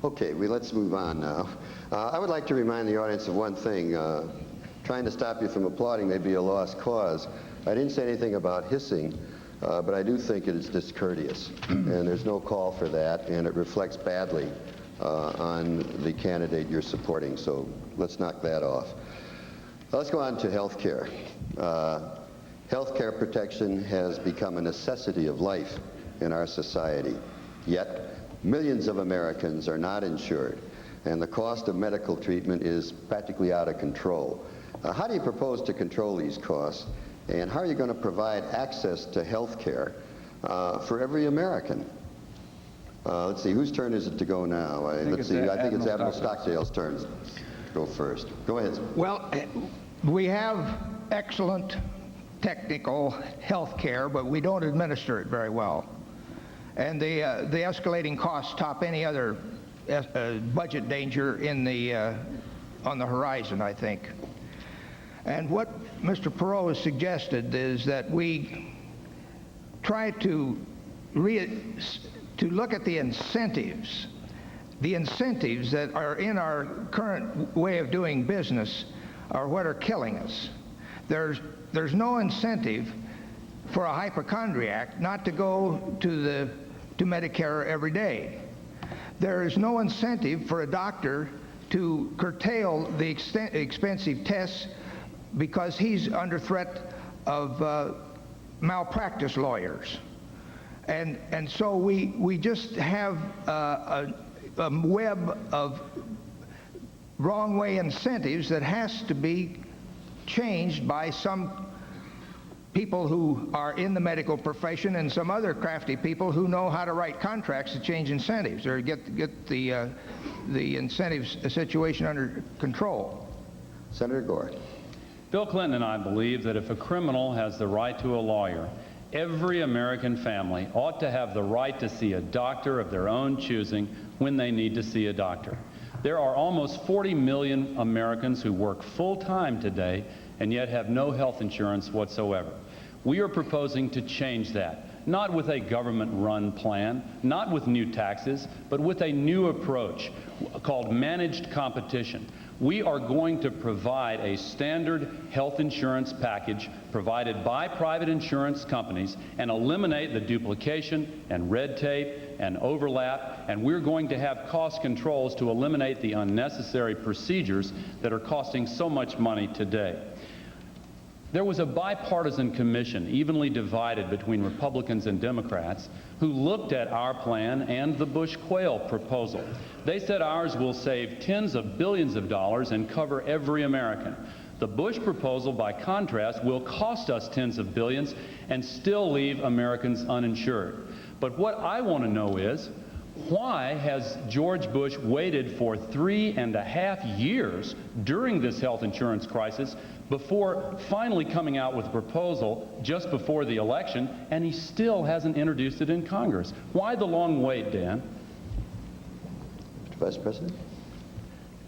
Okay, let's move on now. I would like to remind the audience of one thing. Trying to stop you from applauding may be a lost cause. I didn't say anything about hissing, but I do think it is discourteous, and there's no call for that, and it reflects badly on the candidate you're supporting, so let's knock that off. Let's go on to health care. Health care protection has become a necessity of life in our society, yet millions of Americans are not insured, and the cost of medical treatment is practically out of control. How do you propose to control these costs, and how are you going to provide access to health care for every American? Let's see, whose turn is it to go now? I think it's Admiral Stockdale's turn to go first. Go ahead. Well, we have excellent technical health care, but we don't administer it very well. And the escalating costs top any other budget danger on the horizon, I think. And what Mr. Perot has suggested is that we try to look at the incentives that are in our current way of doing business are what are killing us. There's no incentive for a hypochondriac not to go to Medicare every day. There is no incentive for a doctor to curtail the expensive tests because he's under threat of malpractice lawyers. And so we just have a web of wrong way incentives that has to be changed by some people who are in the medical profession and some other crafty people who know how to write contracts to change incentives or get the incentives situation under control. Senator Gore. Bill Clinton and I believe that if a criminal has the right to a lawyer, every American family ought to have the right to see a doctor of their own choosing when they need to see a doctor. There are almost 40 million Americans who work full-time today and yet have no health insurance whatsoever. We are proposing to change that, not with a government-run plan, not with new taxes, but with a new approach called managed competition. We are going to provide a standard health insurance package provided by private insurance companies and eliminate the duplication and red tape and overlap, and we're going to have cost controls to eliminate the unnecessary procedures that are costing so much money today. There was a bipartisan commission, evenly divided between Republicans and Democrats, who looked at our plan and the Bush-Quayle proposal. They said ours will save tens of billions of dollars and cover every American. The Bush proposal, by contrast, will cost us tens of billions and still leave Americans uninsured. But what I want to know is, why has George Bush waited for 3.5 years during this health insurance crisis before finally coming out with a proposal just before the election, and he still hasn't introduced it in Congress? Why the long wait, Dan? Mr. Vice President.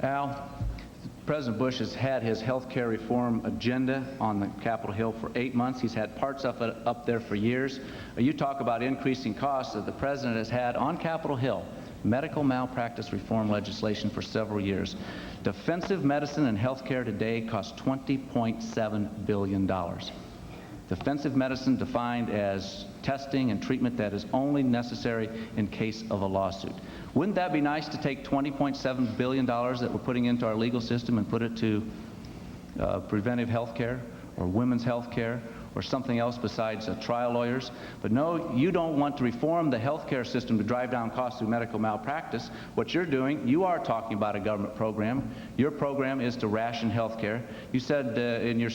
Al, President Bush has had his health care reform agenda on the Capitol Hill for 8 months. He's had parts of it up there for years. You talk about increasing costs that the President has had on Capitol Hill, medical malpractice reform legislation for several years. Defensive medicine and health care today costs $20.7 billion. Defensive medicine defined as testing and treatment that is only necessary in case of a lawsuit. Wouldn't that be nice to take $20.7 billion that we're putting into our legal system and put it to preventive health care or women's health care or something else besides trial lawyers? But no, you don't want to reform the health care system to drive down costs through medical malpractice. What you're doing, you are talking about a government program. Your program is to ration health care. You said in your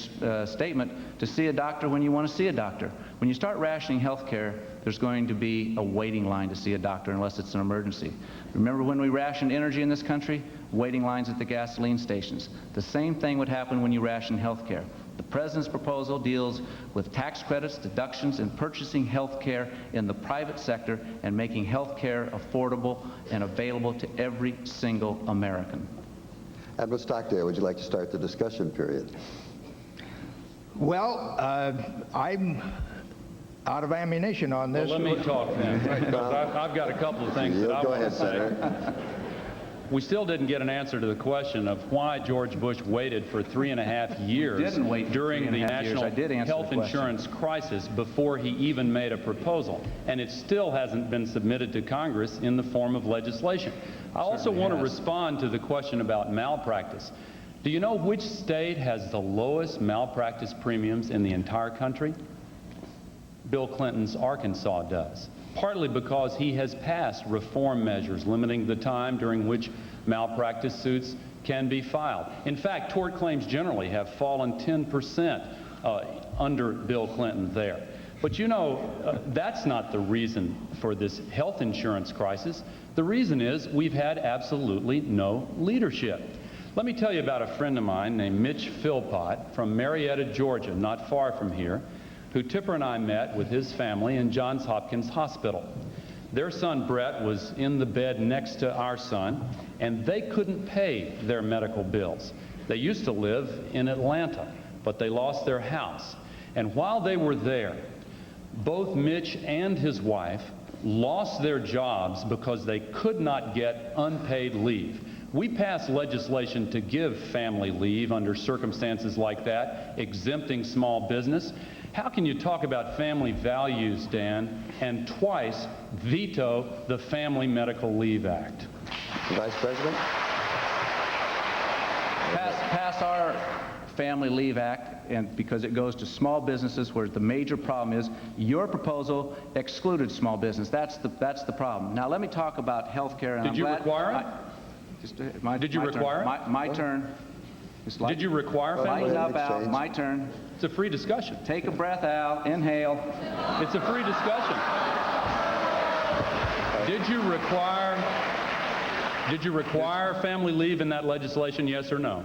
statement to see a doctor when you want to see a doctor. When you start rationing health care, there's going to be a waiting line to see a doctor unless it's an emergency. Remember when we rationed energy in this country? Waiting lines at the gasoline stations. The same thing would happen when you ration health care. The President's proposal deals with tax credits, deductions, and purchasing health care in the private sector and making health care affordable and available to every single American. Admiral Stockdale, would you like to start the discussion period? Well, I'm out of ammunition on this. Well, let me talk then, because I've got a couple of things that I Go want to ahead, say. Senator. We still didn't get an answer to the question of why George Bush waited for 3.5 years Didn't wait for during the 3.5 years. national I did answer health the question. insurance crisis before he even made a proposal, and it still hasn't been submitted to Congress in the form of legislation. I also want to respond to the question about malpractice. Do you know which state has the lowest malpractice premiums in the entire country? Bill Clinton's Arkansas does, partly because he has passed reform measures limiting the time during which malpractice suits can be filed. In fact, tort claims generally have fallen 10% under Bill Clinton there. But you know, that's not the reason for this health insurance crisis. The reason is we've had absolutely no leadership. Let me tell you about a friend of mine named Mitch Philpott from Marietta, Georgia, not far from here, who Tipper and I met with his family in Johns Hopkins Hospital. Their son Brett was in the bed next to our son, and they couldn't pay their medical bills. They used to live in Atlanta, but they lost their house. And while they were there, both Mitch and his wife lost their jobs because they could not get unpaid leave. We passed legislation to give family leave under circumstances like that, exempting small business. How can you talk about family values, Dan, and twice veto the Family Medical Leave Act? Vice President? Pass our Family Leave Act, and because it goes to small businesses, where the major problem is your proposal excluded small business. That's the problem. Now let me talk about health care. Did you require it? Did you require it? My turn. Did you require family Lighten leave? up, Al. My turn. It's a free discussion. Take a breath, Al. Inhale. It's a free discussion. Did you require family leave in that legislation, yes or no?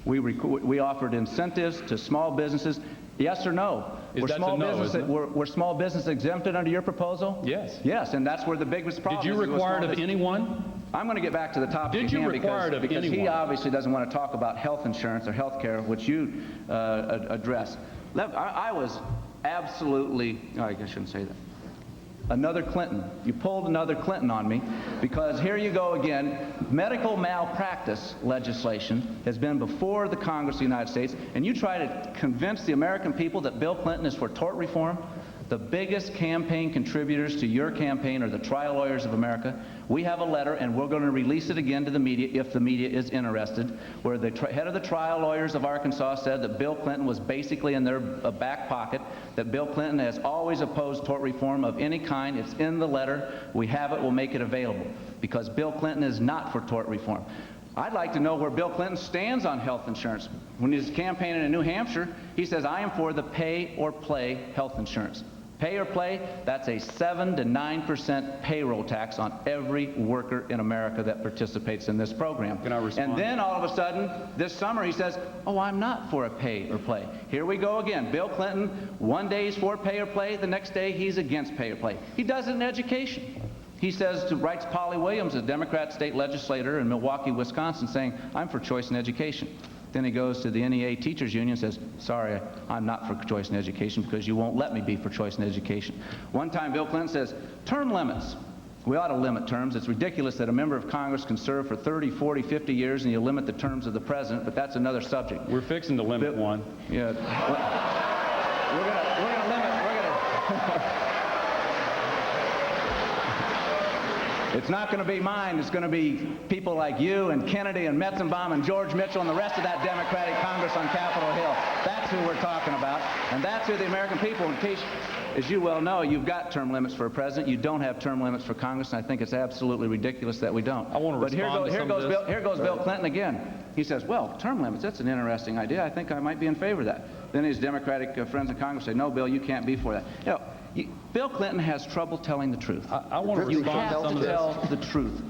We offered incentives to small businesses. Yes or no? Were small business exempted under your proposal? Yes. Yes, and that's where the biggest problem is. Did you require it of anyone? I'm going to get back to the topic Did you again require it of because he anyone? obviously doesn't want to talk about health insurance or health care, which you addressed. I was absolutely, I shouldn't say that. Another Clinton. You pulled another Clinton on me because here you go again. Medical malpractice legislation has been before the Congress of the United States, and you try to convince the American people that Bill Clinton is for tort reform. The biggest campaign contributors to your campaign are the trial lawyers of America. We have a letter, and we're going to release it again to the media if the media is interested, where the head of the trial lawyers of Arkansas said that Bill Clinton was basically in their back pocket, that Bill Clinton has always opposed tort reform of any kind. It's in the letter. We have it. We'll make it available because Bill Clinton is not for tort reform. I'd like to know where Bill Clinton stands on health insurance. When he's campaigning in New Hampshire, he says, I am for the pay-or-play health insurance. Pay or play, that's a 7 to 9% payroll tax on every worker in America that participates in this program. Can I respond? And then all of a sudden, this summer, he says, oh, I'm not for a pay or play. Here we go again. Bill Clinton, one day he's for pay or play, the next day he's against pay or play. He does it in education. He writes Polly Williams, a Democrat state legislator in Milwaukee, Wisconsin, saying, I'm for choice in education. Then he goes to the NEA Teachers Union and says, sorry, I'm not for choice in education because you won't let me be for choice in education. One time Bill Clinton says, term limits. We ought to limit terms. It's ridiculous that a member of Congress can serve for 30, 40, 50 years and you limit the terms of the president, but that's another subject. We're fixing to limit one. Yeah. We're going to limit. It's not going to be mine. It's going to be people like you and Kennedy and Metzenbaum and George Mitchell and the rest of that Democratic Congress on Capitol Hill. That's who we're talking about, and that's who the American people, in case, as you well know, you've got term limits for a president. You don't have term limits for Congress, and I think it's absolutely ridiculous that we don't. I want to respond to some of this. Here goes Bill Clinton again. He says, well, term limits, that's an interesting idea. I think I might be in favor of that. Then his Democratic friends in Congress say, no, Bill, you can't be for that. You know, Bill Clinton has trouble telling the truth. I want to respond to some of this. You have to tell the truth.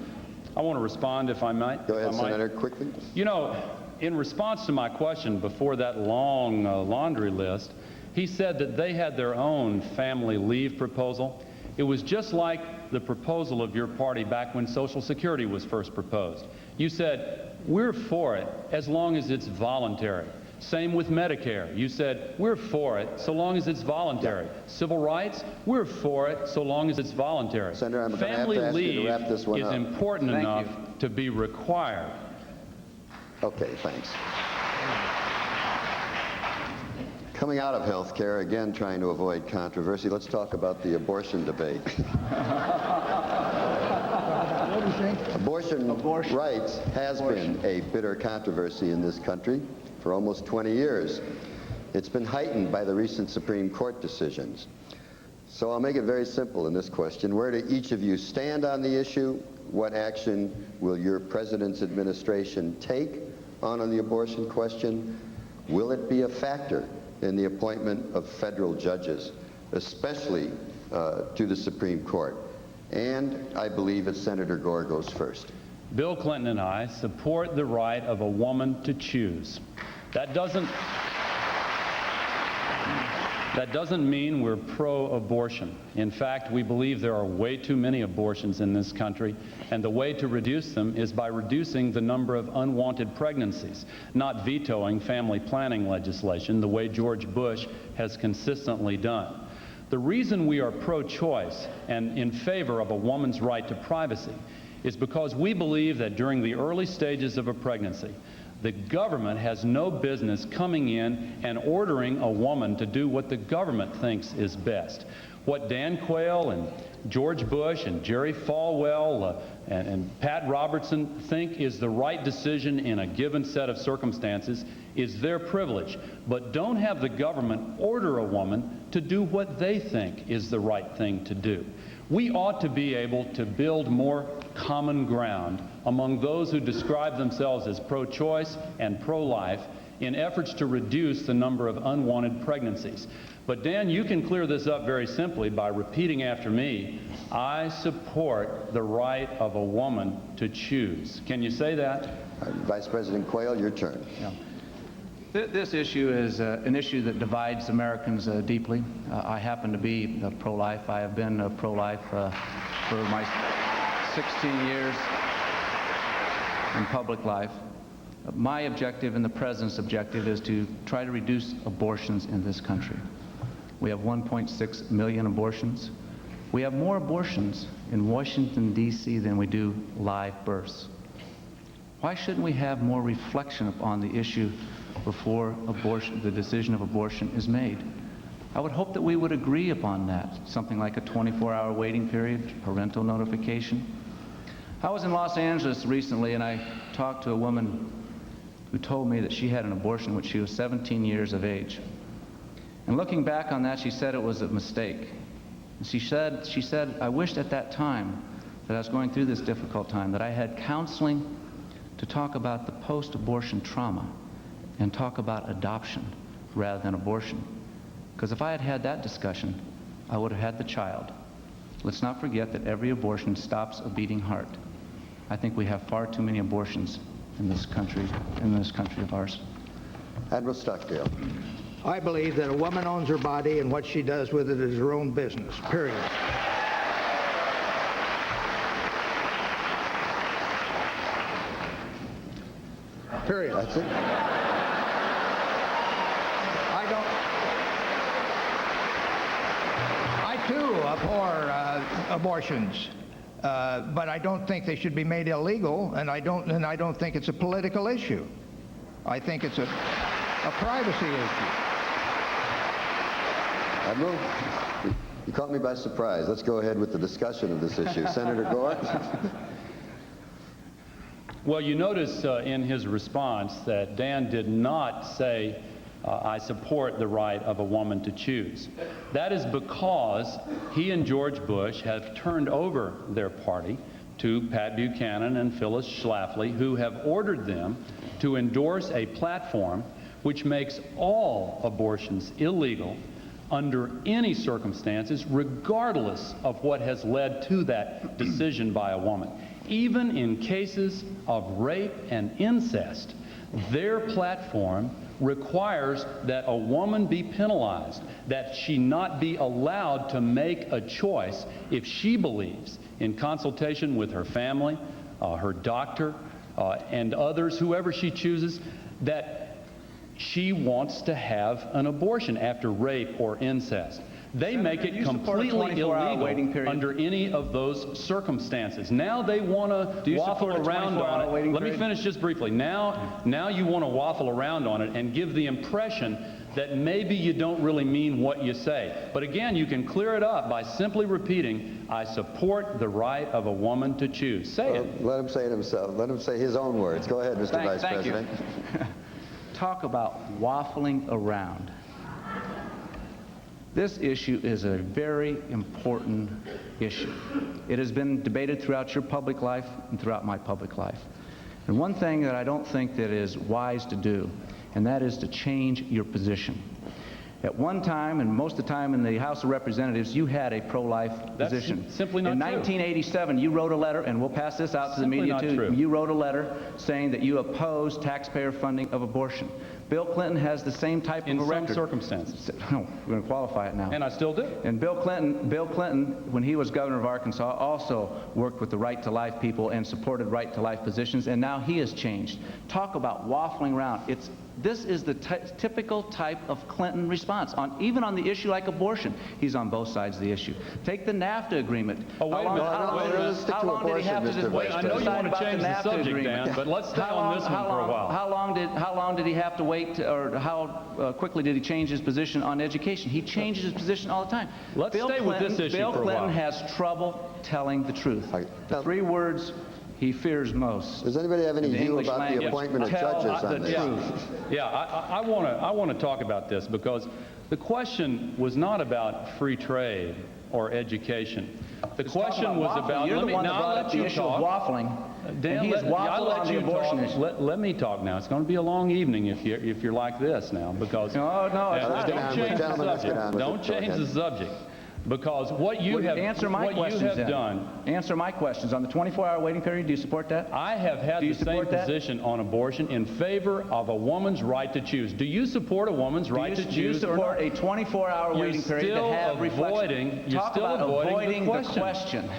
I want to respond if I might. Go ahead, Senator, quickly. You know, in response to my question before that long laundry list, he said that they had their own family leave proposal. It was just like the proposal of your party back when Social Security was first proposed. You said, we're for it as long as it's voluntary. Same with Medicare. You said, we're for it so long as it's voluntary. Civil rights, we're for it so long as it's voluntary. Senator, I'm going to have Family to ask you leave to wrap this one is up. important Thank enough you. to be required. Okay, thanks. Coming out of health care, again trying to avoid controversy, let's talk about the abortion debate. What do you think? Abortion rights has been a bitter controversy in this country for almost 20 years. It's been heightened by the recent Supreme Court decisions. So I'll make it very simple in this question. Where do each of you stand on the issue? What action will your president's administration take on the abortion question? Will it be a factor in the appointment of federal judges, especially to the Supreme Court? And I believe that Senator Gore goes first. Bill Clinton and I support the right of a woman to choose. That doesn't mean we're pro-abortion. In fact, we believe there are way too many abortions in this country, and the way to reduce them is by reducing the number of unwanted pregnancies, not vetoing family planning legislation the way George Bush has consistently done. The reason we are pro-choice and in favor of a woman's right to privacy is because we believe that during the early stages of a pregnancy, the government has no business coming in and ordering a woman to do what the government thinks is best. What Dan Quayle and George Bush and Jerry Falwell and Pat Robertson think is the right decision in a given set of circumstances is their privilege. But don't have the government order a woman to do what they think is the right thing to do. We ought to be able to build more common ground among those who describe themselves as pro-choice and pro-life in efforts to reduce the number of unwanted pregnancies. But Dan, you can clear this up very simply by repeating after me, I support the right of a woman to choose. Can you say that? Vice President Quayle, your turn. Yeah. This issue is an issue that divides Americans deeply. I happen to be pro-life. I have been pro-life for my 16 years in public life. My objective and the President's objective is to try to reduce abortions in this country. We have 1.6 million abortions. We have more abortions in Washington, D.C. than we do live births. Why shouldn't we have more reflection upon the issue before the decision of abortion is made? I would hope that we would agree upon that, something like a 24-hour waiting period, parental notification. I was in Los Angeles recently, and I talked to a woman who told me that she had an abortion when she was 17 years of age. And looking back on that, she said it was a mistake. And she said, I wished at that time that I was going through this difficult time, that I had counseling to talk about the post-abortion trauma and talk about adoption rather than abortion. Because if I had had that discussion, I would have had the child. Let's not forget that every abortion stops a beating heart. I think we have far too many abortions in this country of ours. Admiral Stockdale. I believe that a woman owns her body, and what she does with it is her own business, period. Period. That's it. I too abhor abortions, but I don't think they should be made illegal, and I don't think it's a political issue. I think it's a privacy issue. Admiral, you caught me by surprise. Let's go ahead with the discussion of this issue. Senator Gore? Well, you notice in his response that Dan did not say, I support the right of a woman to choose. That is because he and George Bush have turned over their party to Pat Buchanan and Phyllis Schlafly, who have ordered them to endorse a platform which makes all abortions illegal under any circumstances, regardless of what has led to that decision by a woman. Even in cases of rape and incest, their platform requires that a woman be penalized, that she not be allowed to make a choice if she believes, in consultation with her family, her doctor, and others, whoever she chooses, that she wants to have an abortion after rape or incest. They make it you support a completely 24-hour waiting illegal period? under any of those circumstances. Now they want to Do you waffle support a around 24-hour on it. waiting Let me period? finish just briefly. Now you want to waffle around on it and give the impression that maybe you don't really mean what you say. But again, you can clear it up by simply repeating, I support the right of a woman to choose. Say it. Let him say it himself. Let him say his own words. Go ahead, Mr. Vice Thank you. President. Talk about waffling around. This issue is a very important issue. It has been debated throughout your public life and throughout my public life. And one thing that I don't think that is wise to do, and that is to change your position. At one time, and most of the time in the House of Representatives, you had a pro-life That's position. simply not In true. 1987, you wrote a letter, and we'll pass this out to the Simply media not too. true. You wrote a letter saying that you oppose taxpayer funding of abortion. Bill Clinton has the same type In of a some record. circumstances. No, we're going to qualify it now. And I still do. And Bill Clinton, when he was governor of Arkansas, also worked with the Right to Life people and supported Right to Life positions, and now he has changed. Talk about waffling around. This is the typical type of Clinton response. Even on the issue like abortion, he's on both sides of the issue. Take the NAFTA agreement. Oh, wait a minute. How long did he have to just wait I to know you decide want to about change the NAFTA subject, agreement? Dan, but let's stay on this one for a while. How long did he have to wait, or how quickly did he change his position on education? He changes his position all the time. Let's stay with this issue Bill for a while. Clinton has trouble telling the truth. All right. The three words he fears most. Does anybody have any In the view English about the language, appointment of tell judges the on this? truth. Yeah, I want to talk about this because the question was not about free trade or education. The question was about. You're Let the me one that now brought let up the you issue of talk. waffling. Dan, and he has I'll waffled let on the you abortion talk. issue. Let me talk now. It's going to be a long evening if you're like this now because. No, it's not. Don't change the Gentlemen, let's get subject. on with Don't it. Go change ahead. the subject because what you Would you have answer my what you questions have then? done. Answer my questions. On the 24-hour waiting period, do you support that? I have had Do you the same support that? position on abortion in favor of a woman's right to choose. Do you support a woman's right to Do you choose or support not? a 24-hour You're waiting period to still have reflection? you're Talk still about avoiding the the question. question.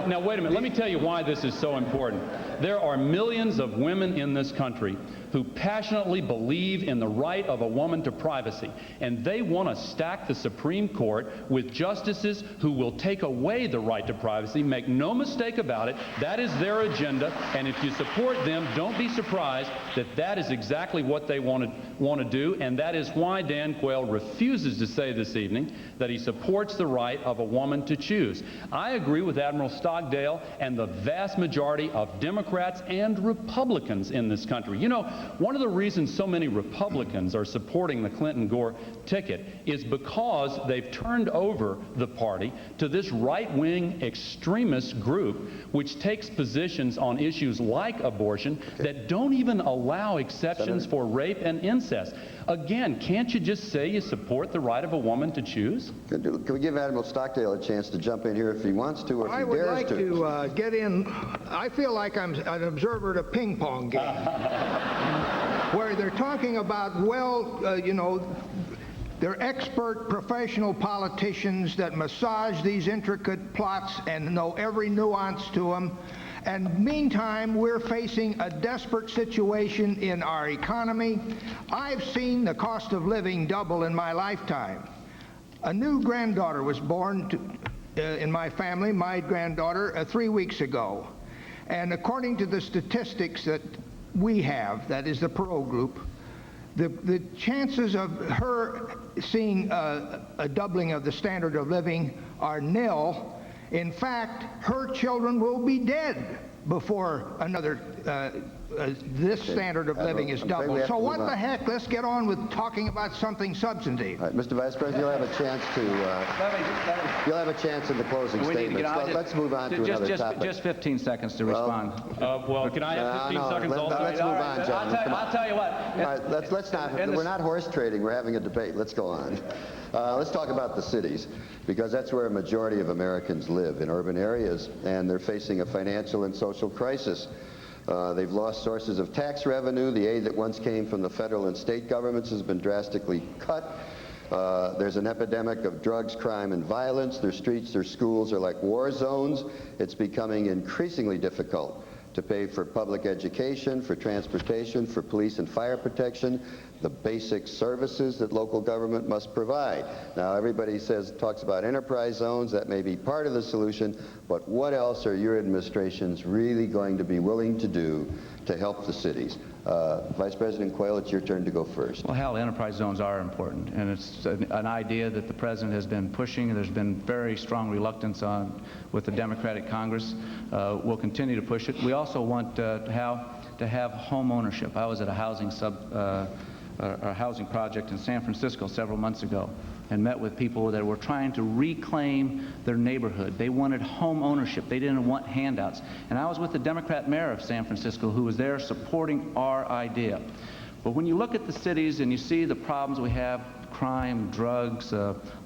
Now, wait a minute. Let me tell you why this is so important. There are millions of women in this country who passionately believe in the right of a woman to privacy, and they want to stack the Supreme Court with justices who will take away the right to privacy. Make no mistake about it, that is their agenda, and if you support them, don't be surprised that that is exactly what they want to do, and that is why Dan Quayle refuses to say this evening that he supports the right of a woman to choose. I agree with Admiral Stockdale and the vast majority of Democrats and Republicans in this country. You know, one of the reasons so many Republicans are supporting the Clinton-Gore ticket is because they've turned over the party to this right-wing extremist group which takes positions on issues like abortion that don't even allow exceptions for rape and incest. Again, can't you just say you support the right of a woman to choose? Can we give Admiral Stockdale a chance to jump in here if he wants to or if I he would dares like to? to get in. I feel like I'm an observer at a ping pong game where they're talking about, they're expert professional politicians that massage these intricate plots and know every nuance to them. And meantime, we're facing a desperate situation in our economy. I've seen the cost of living double in my lifetime. A new granddaughter was born in my family, my granddaughter, 3 weeks ago. And according to the statistics that we have, that is the Perot Group, the chances of her seeing a doubling of the standard of living are nil. In fact, her children will be dead before another this standard of living is I'm afraid we doubled. have So to what move the on. heck? Let's get on with talking about something substantive. All right, Mr. Vice President, you'll have a chance to. You'll have a chance in the closing We need to get statements. on. Let's move on to another topic. Just 15 seconds to respond. Well, can I have 15 seconds also? Let's move on, gentlemen. Come on. I'll tell you what. All right, let's not. We're not horse trading. We're having a debate. Let's go on. Let's talk about the cities, because that's where a majority of Americans live, in urban areas, and they're facing a financial and social crisis. They've lost sources of tax revenue. The aid that once came from the federal and state governments has been drastically cut. There's an epidemic of drugs, crime, and violence. Their streets, their schools are like war zones. It's becoming increasingly difficult to pay for public education, for transportation, for police and fire protection, the basic services that local government must provide. Now, everybody talks about enterprise zones. That may be part of the solution, but what else are your administrations really going to be willing to do to help the cities? Vice President Quayle, it's your turn to go first. Well, hell, enterprise zones are important, and it's an idea that the President has been pushing. There's been very strong reluctance with the Democratic Congress. We'll continue to push it. We also want to have home ownership. I was at a housing project in San Francisco several months ago and met with people that were trying to reclaim their neighborhood. They wanted home ownership. They didn't want handouts. And I was with the Democrat mayor of San Francisco who was there supporting our idea. But when you look at the cities and you see the problems we have, crime, drugs,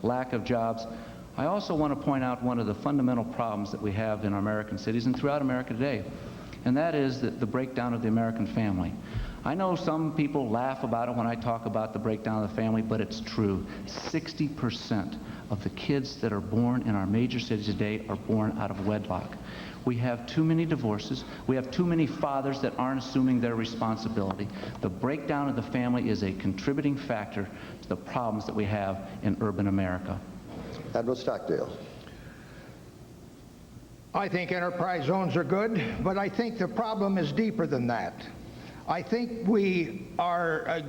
lack of jobs, I also want to point out one of the fundamental problems that we have in our American cities and throughout America today, and that is the breakdown of the American family. I know some people laugh about it when I talk about the breakdown of the family, but it's true. 60% of the kids that are born in our major cities today are born out of wedlock. We have too many divorces. We have too many fathers that aren't assuming their responsibility. The breakdown of the family is a contributing factor to the problems that we have in urban America. Admiral Stockdale. I think enterprise zones are good, but I think the problem is deeper than that. I think we are,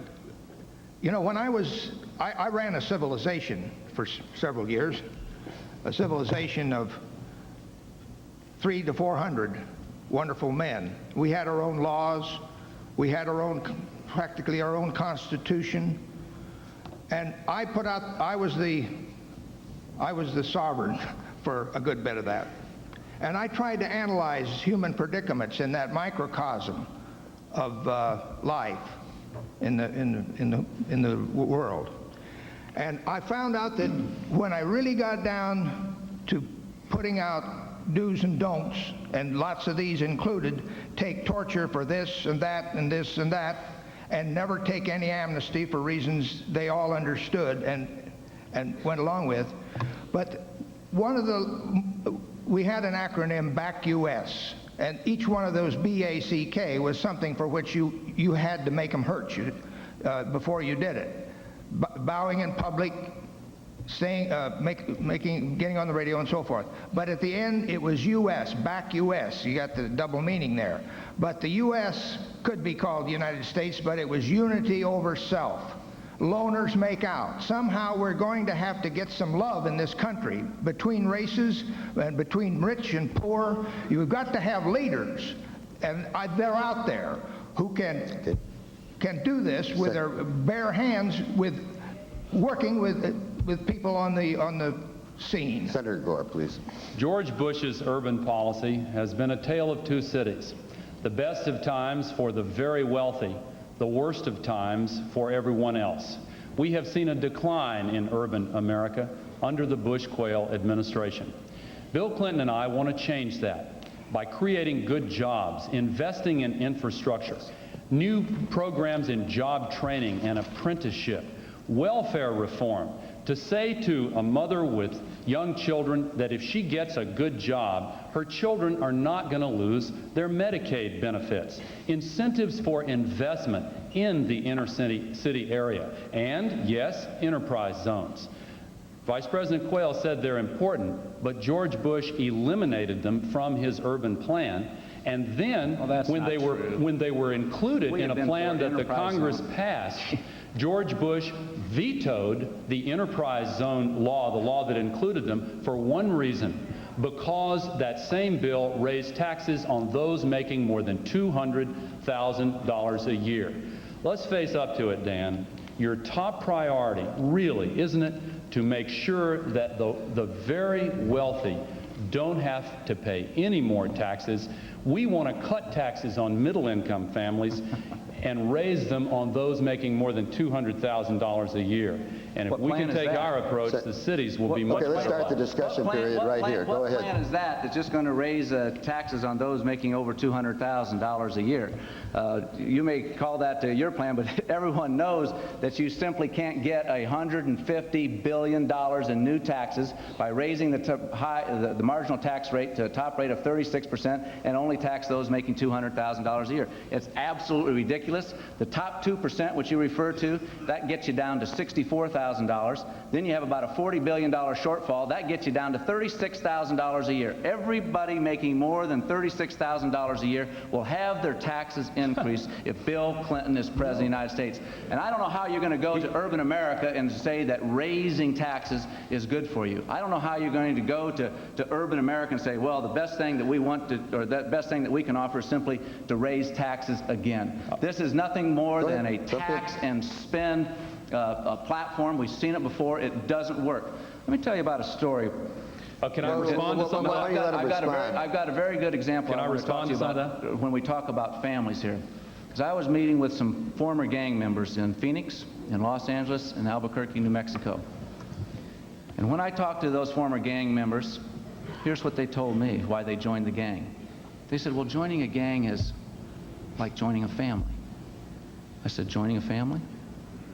when I ran a civilization for several years, a civilization of 300 to 400 wonderful men. We had our own laws, we had practically our own constitution, and I was the sovereign for a good bit of that. And I tried to analyze human predicaments in that microcosm of life in the world. And I found out that when I really got down to putting out do's and don'ts, and lots of these included take torture for this and that and this and that, and never take any amnesty for reasons they all understood and went along with. But we had an acronym, BACK US, and each one of those BACK was something for which you had to make them hurt you before you did it. Bowing in public, saying, getting on the radio and so forth. But at the end, it was US, BACK US. You got the double meaning there. But the US could be called the United States, but it was unity over self. Loners make out. Somehow we're going to have to get some love in this country between races and between rich and poor. You've got to have leaders, and they're out there who can do this with their bare hands, working with people on the scene. Senator Gore, please. George Bush's urban policy has been a tale of two cities. The best of times for the very wealthy, the worst of times for everyone else. We have seen a decline in urban America under the Bush-Quayle administration. Bill Clinton and I want to change that by creating good jobs, investing in infrastructure, new programs in job training and apprenticeship, welfare reform, to say to a mother with young children that if she gets a good job, her children are not going to lose their Medicaid benefits. Incentives for investment in the inner city area. And, yes, enterprise zones. Vice President Quayle said they're important, but George Bush eliminated them from his urban plan. And then, when they were included in a plan that the Congress passed, George Bush vetoed the enterprise zone law, the law that included them, for one reason: because that same bill raised taxes on those making more than $200,000 a year. Let's face up to it, Dan. Your top priority, really, isn't it, to make sure that the very wealthy don't have to pay any more taxes? We want to cut taxes on middle-income families and raise them on those making more than $200,000 a year. And if What we plan can is take that? our approach, the cities will be much Okay, better let's start the off. discussion period right here. Go What ahead. plan is that that's just going to raise taxes on those making over $200,000 a year? You may call that your plan, but everyone knows that you simply can't get $150 billion in new taxes by raising the marginal tax rate to a top rate of 36% and only tax those making $200,000 a year. It's absolutely ridiculous. The top 2%, which you refer to, that gets you down to $64,000. Then you have about a $40 billion shortfall. That gets you down to $36,000 a year. Everybody making more than $36,000 a year will have their taxes increased if Bill Clinton is president of the United States. And I don't know how you're going to go to urban America and say that raising taxes is good for you. I don't know how you're going to go to urban America and say, well, the best thing that we want to, or the best thing that we can offer is simply to raise taxes again. This is nothing more than a tax and spend a platform. We've seen it before. It doesn't work. Let me tell you about a story. Can I respond to some of that? I've got a very good example. Can I respond to some of that? When we talk about families here. Because I was meeting with some former gang members in Phoenix, in Los Angeles, and Albuquerque, New Mexico. And when I talked to those former gang members, here's what they told me, why they joined the gang. They said, well, joining a gang is like joining a family. I said, joining a family?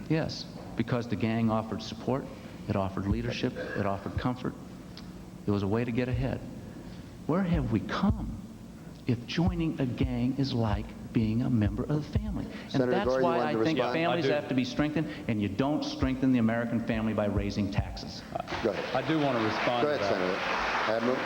Yes, because the gang offered support, it offered leadership, it offered comfort. It was a way to get ahead. Where have we come if joining a gang is like being a member of the family? And Senator that's Gore, you why wanted to I think respond? families I do. have to be strengthened, and you don't strengthen the American family by raising taxes. Go ahead. I do want to respond Go to ahead, that. Senator.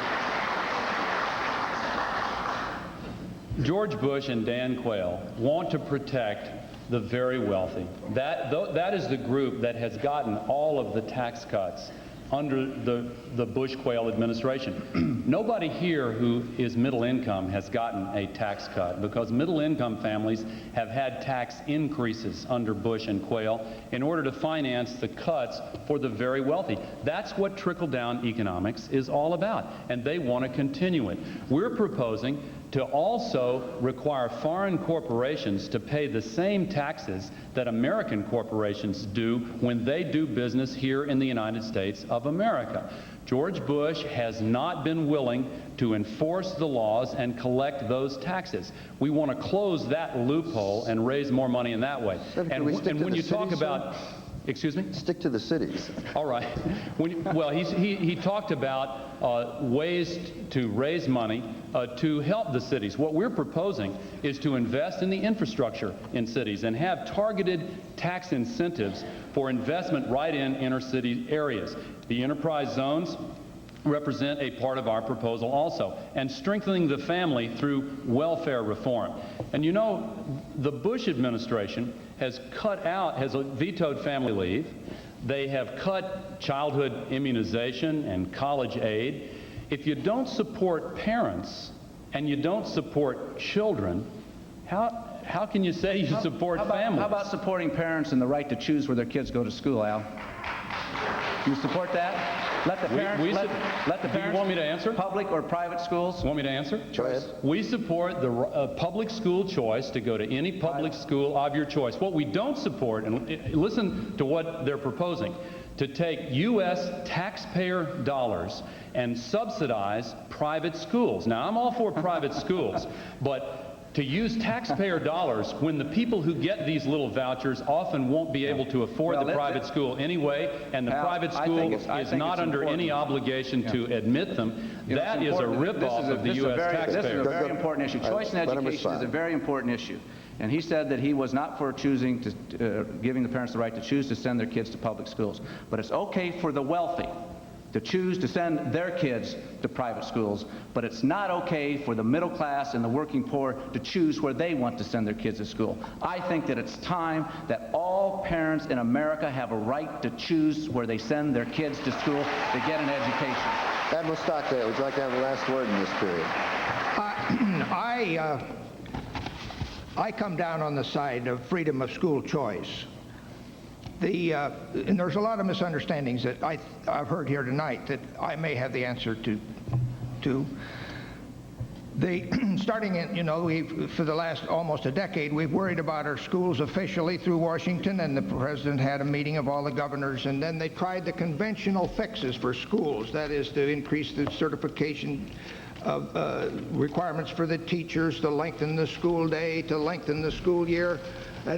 Admiral. George Bush and Dan Quayle want to protect the very wealthy. That is the group that has gotten all of the tax cuts under the Bush-Quayle administration. Nobody here who is middle income has gotten a tax cut, because middle income families have had tax increases under Bush and Quayle in order to finance the cuts for the very wealthy. That's what trickle-down economics is all about, and they want to continue it. We're proposing to also require foreign corporations to pay the same taxes that American corporations do when they do business here in the United States of America. George Bush has not been willing to enforce the laws and collect those taxes. We want to close that loophole and raise more money in that way. Senator, And, can we stick to when the you talk cities, about, excuse me? Stick to the cities. All right. Well, he talked about ways to raise money to help the cities. What we're proposing is to invest in the infrastructure in cities and have targeted tax incentives for investment right in inner city areas. The enterprise zones represent a part of our proposal also, and strengthening the family through welfare reform. And you know, the Bush administration has vetoed family leave. They have cut childhood immunization and college aid. If you don't support parents and you don't support children, how can you say you support families? How about supporting parents and the right to choose where their kids go to school, Al? You support that? Let the parents, let the Do you parents, want me to answer? public or private schools? Want me to answer? Go ahead. We support the public school choice to go to any public school of your choice. What we don't support, and listen to what they're proposing, to take U.S. taxpayer dollars and subsidize private schools. Now, I'm all for private schools, but to use taxpayer dollars when the people who get these little vouchers often won't be able to afford the private school anyway, and the private school is not under any obligation to admit them, that is a ripoff of the U.S. taxpayer. This is a very important issue. Choice in education is a very important issue. And he said that he was not for choosing to, giving the parents the right to choose to send their kids to public schools. But it's okay for the wealthy to choose to send their kids to private schools, but it's not okay for the middle class and the working poor to choose where they want to send their kids to school. I think that it's time that all parents in America have a right to choose where they send their kids to school to get an education. Admiral Stockdale, would you like to have the last word in this period? I come down on the side of freedom of school choice. And there's a lot of misunderstandings that I've heard here tonight that I may have the answer to. Starting in, for the last almost a decade, we've worried about our schools officially through Washington, and the president had a meeting of all the governors, and then they tried the conventional fixes for schools, that is to increase the certification of requirements for the teachers, to lengthen the school day, to lengthen the school year.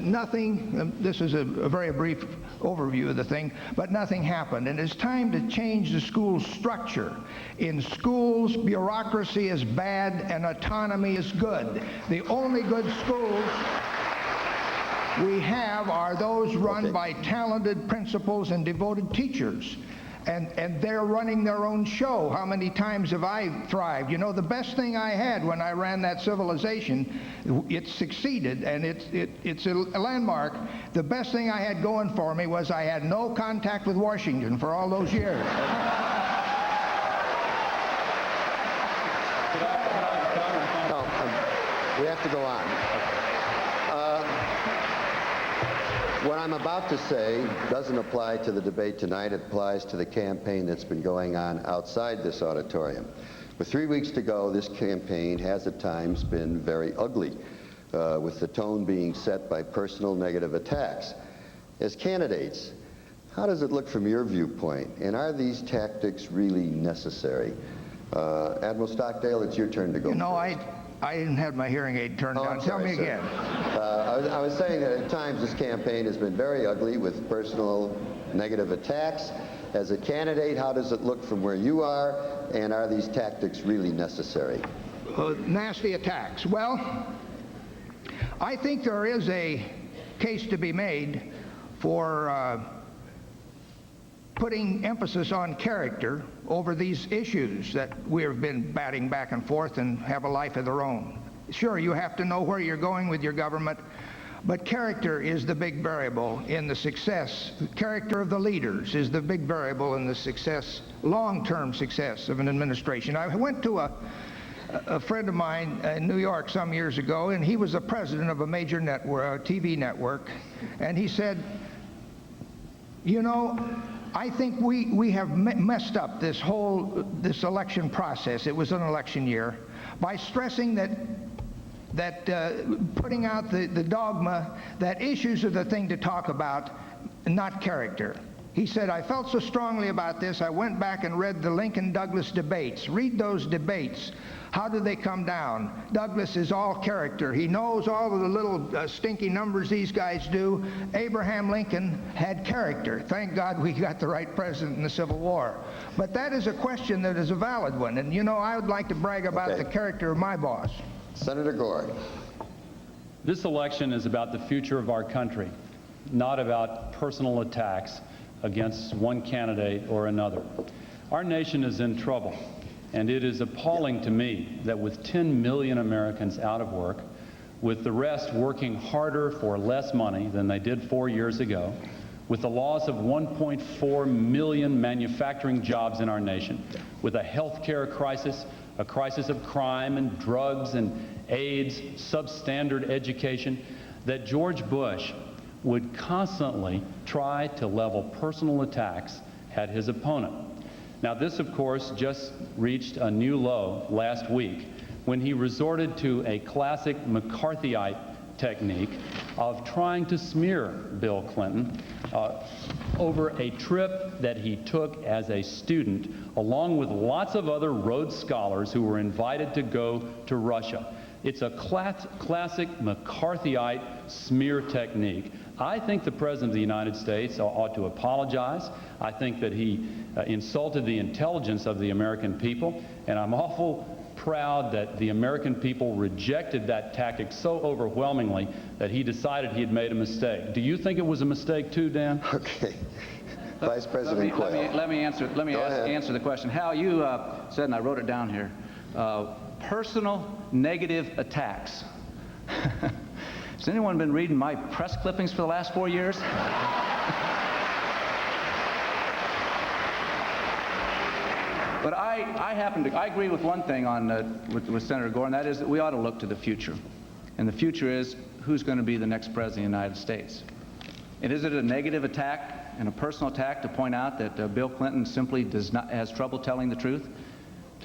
Nothing, this is a very brief overview of the thing, but nothing happened. And it's time to change the school structure. In schools, bureaucracy is bad and autonomy is good. The only good schools we have are those run by talented principals and devoted teachers. And they're running their own show. How many times have I thrived? The best thing I had when I ran that civilization, it succeeded, and it's a landmark. The best thing I had going for me was I had no contact with Washington for all those years. We have to go on. What I'm about to say doesn't apply to the debate tonight. It applies to the campaign that's been going on outside this auditorium. With 3 weeks to go, this campaign has at times been very ugly, with the tone being set by personal negative attacks. As candidates, how does it look from your viewpoint, and are these tactics really necessary? Admiral Stockdale, it's your turn to go. I didn't have my hearing aid turned on. Tell me again. I was saying that at times this campaign has been very ugly with personal negative attacks. As a candidate, how does it look from where you are, and are these tactics really necessary? Nasty attacks. Well, I think there is a case to be made for putting emphasis on character over these issues that we have been batting back and forth and have a life of their own. Sure, you have to know where you're going with your government, but character is the big variable in the success. The character of the leaders is the big variable in the success, long-term success of an administration. I went to a friend of mine in New York some years ago, and he was the president of a major network, TV network, and he said, I think we have messed up this election process. It was an election year by stressing that putting out the dogma that issues are the thing to talk about, not character. He said, I felt so strongly about this, I went back and read the Lincoln-Douglas debates. Read those debates. How do they come down? Douglas is all character. He knows all of the little stinky numbers these guys do. Abraham Lincoln had character. Thank God we got the right president in the Civil War. But that is a question that is a valid one. And, I would like to brag about the character of my boss. Senator Gore. This election is about the future of our country, not about personal attacks against one candidate or another. Our nation is in trouble, and it is appalling to me that with 10 million Americans out of work, with the rest working harder for less money than they did 4 years ago, with the loss of 1.4 million manufacturing jobs in our nation, with a health care crisis, a crisis of crime and drugs and AIDS, substandard education, that George Bush would constantly try to level personal attacks at his opponent. Now, this, of course, just reached a new low last week when he resorted to a classic McCarthyite technique of trying to smear Bill Clinton over a trip that he took as a student, along with lots of other Rhodes Scholars who were invited to go to Russia. It's a classic McCarthyite smear technique. I think the President of the United States ought to apologize. I think that he insulted the intelligence of the American people, and I'm awful proud that the American people rejected that tactic so overwhelmingly that he decided he had made a mistake. Do you think it was a mistake too, Dan? Okay. Vice President Quayle. Let me answer the question. Hal, you said, and I wrote it down here, personal negative attacks. Has anyone been reading my press clippings for the last 4 years? But I agree with one thing with Senator Gore, and that is that we ought to look to the future. And the future is who's going to be the next president of the United States. And is it a negative attack and a personal attack to point out that Bill Clinton simply has trouble telling the truth?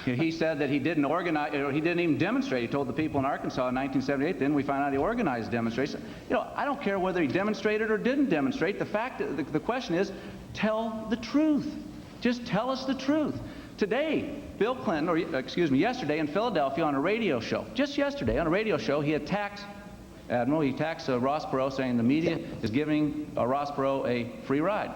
He said that he didn't organize, or he didn't even demonstrate. He told the people in Arkansas in 1978. Then we found out he organized demonstrations. I don't care whether he demonstrated or didn't demonstrate. The question is, tell the truth. Just tell us the truth. Today, Bill Clinton, yesterday in Philadelphia on a radio show, just yesterday on a radio show, he attacks Admiral. He attacks Ross Perot, saying the media is giving Ross Perot a free ride.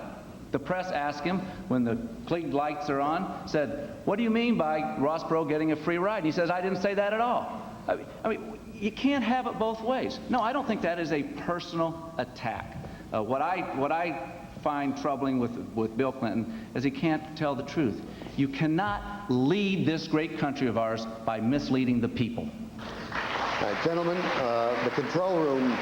The press asked him, when the Klieg lights are on, said, "What do you mean by Ross Perot getting a free ride?" And he says, "I didn't say that at all." I mean, you can't have it both ways. No, I don't think that is a personal attack. What I find troubling with Bill Clinton is he can't tell the truth. You cannot lead this great country of ours by misleading the people. All right, gentlemen, the control room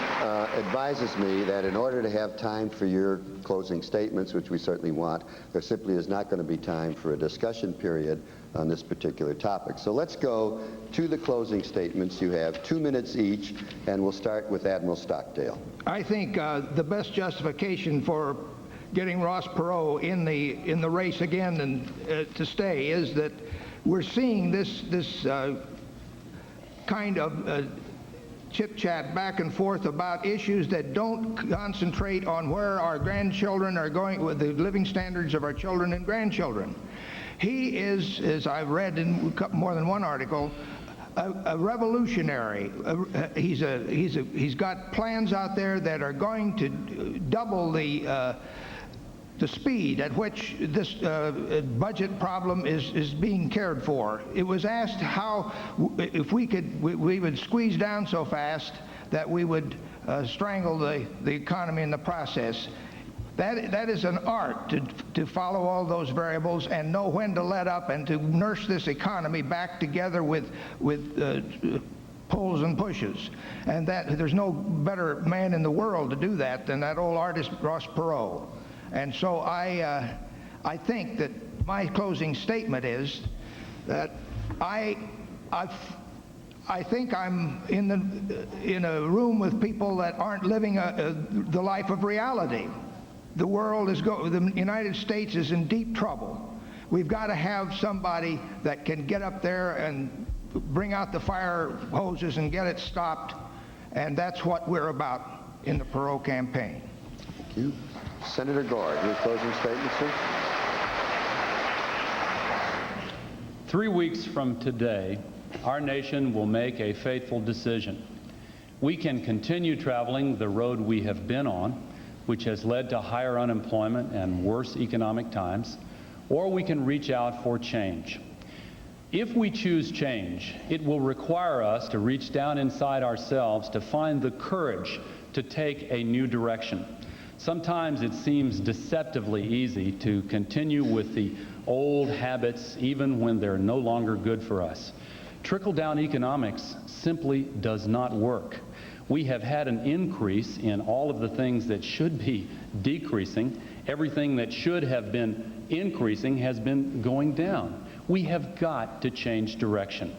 advises me that in order to have time for your closing statements, which we certainly want, there simply is not going to be time for a discussion period on this particular topic. So let's go to the closing statements. You have 2 minutes each, and we'll start with Admiral Stockdale. I think the best justification for getting Ross Perot in the race again and to stay is that we're seeing this kind of chit-chat back and forth about issues that don't concentrate on where our grandchildren are going with the living standards of our children and grandchildren. He is, as I've read in more than one article, a revolutionary. He's got plans out there that are going to double the speed at which this budget problem is being cared for. It was asked how, if we would squeeze down so fast that we would strangle the economy in the process. That is an art to follow all those variables and know when to let up and to nurse this economy back together with pulls and pushes. And that there's no better man in the world to do that than that old artist Ross Perot. And so I think that my closing statement is that I think I'm in a room with people that aren't living the life of reality. The United States is in deep trouble. We've got to have somebody that can get up there and bring out the fire hoses and get it stopped, and that's what we're about in the Perot campaign. Thank you. Senator Gore, your closing statement, sir? 3 weeks from today, our nation will make a fateful decision. We can continue traveling the road we have been on, which has led to higher unemployment and worse economic times, or we can reach out for change. If we choose change, it will require us to reach down inside ourselves to find the courage to take a new direction. Sometimes it seems deceptively easy to continue with the old habits even when they're no longer good for us. Trickle-down economics simply does not work. We have had an increase in all of the things that should be decreasing. Everything that should have been increasing has been going down. We have got to change direction.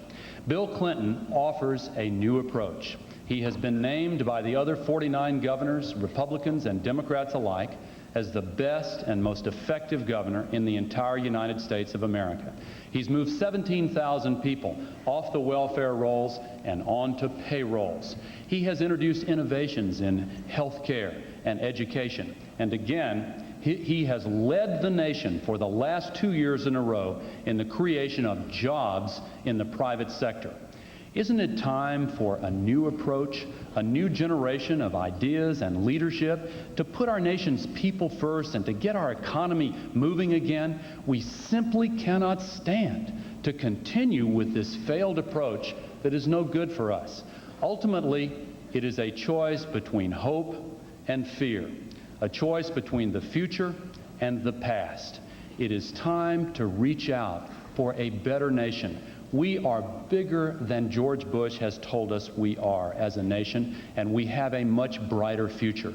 Bill Clinton offers a new approach. He has been named by the other 49 governors, Republicans and Democrats alike, as the best and most effective governor in the entire United States of America. He's moved 17,000 people off the welfare rolls and onto payrolls. He has introduced innovations in health care and education. And again, he has led the nation for the last 2 years in a row in the creation of jobs in the private sector. Isn't it time for a new approach, a new generation of ideas and leadership to put our nation's people first and to get our economy moving again? We simply cannot stand to continue with this failed approach that is no good for us. Ultimately, it is a choice between hope and fear, a choice between the future and the past. It is time to reach out for a better nation. We are bigger than George Bush has told us we are as a nation, and we have a much brighter future.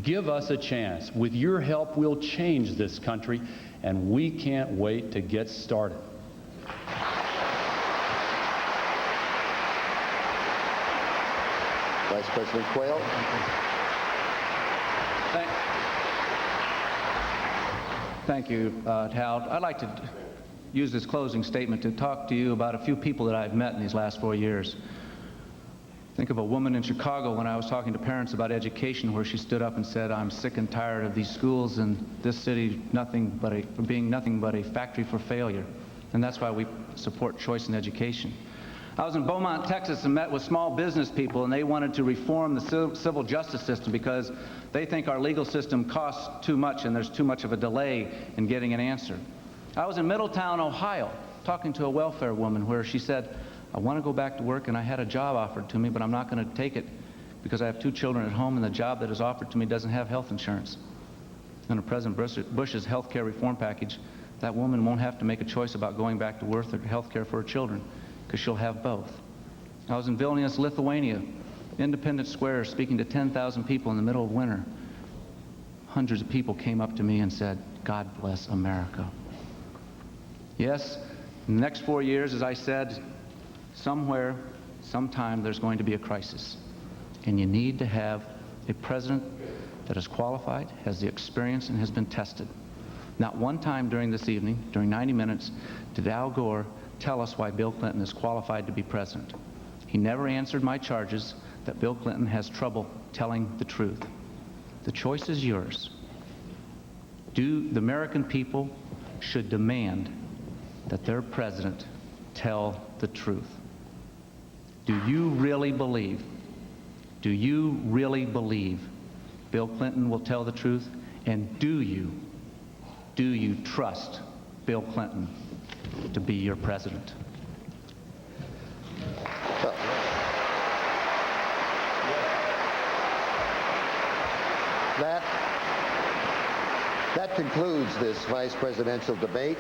Give us a chance. With your help, we'll change this country, and we can't wait to get started. Vice President Quayle. Thank you, Hal. I'd like to use this closing statement to talk to you about a few people that I've met in these last 4 years. Think of a woman in Chicago when I was talking to parents about education, where she stood up and said, "I'm sick and tired of these schools and this city being nothing but a factory for failure." And that's why we support choice in education. I was in Beaumont, Texas, and met with small business people, and they wanted to reform the civil justice system because they think our legal system costs too much and there's too much of a delay in getting an answer. I was in Middletown, Ohio, talking to a welfare woman where she said, "I want to go back to work and I had a job offered to me, but I'm not going to take it because I have 2 children at home and the job that is offered to me doesn't have health insurance." Under President Bush's health care reform package, that woman won't have to make a choice about going back to work or health care for her children because she'll have both. I was in Vilnius, Lithuania, Independence Square, speaking to 10,000 people in the middle of winter. Hundreds of people came up to me and said, "God bless America." Yes, in the next 4 years, as I said, somewhere, sometime, there's going to be a crisis. And you need to have a president that is qualified, has the experience, and has been tested. Not one time during this evening, during 90 minutes, did Al Gore tell us why Bill Clinton is qualified to be president. He never answered my charges that Bill Clinton has trouble telling the truth. The choice is yours. The American people should demand that their president tell the truth. Do you really believe Bill Clinton will tell the truth? And do you trust Bill Clinton to be your president? That concludes this vice presidential debate.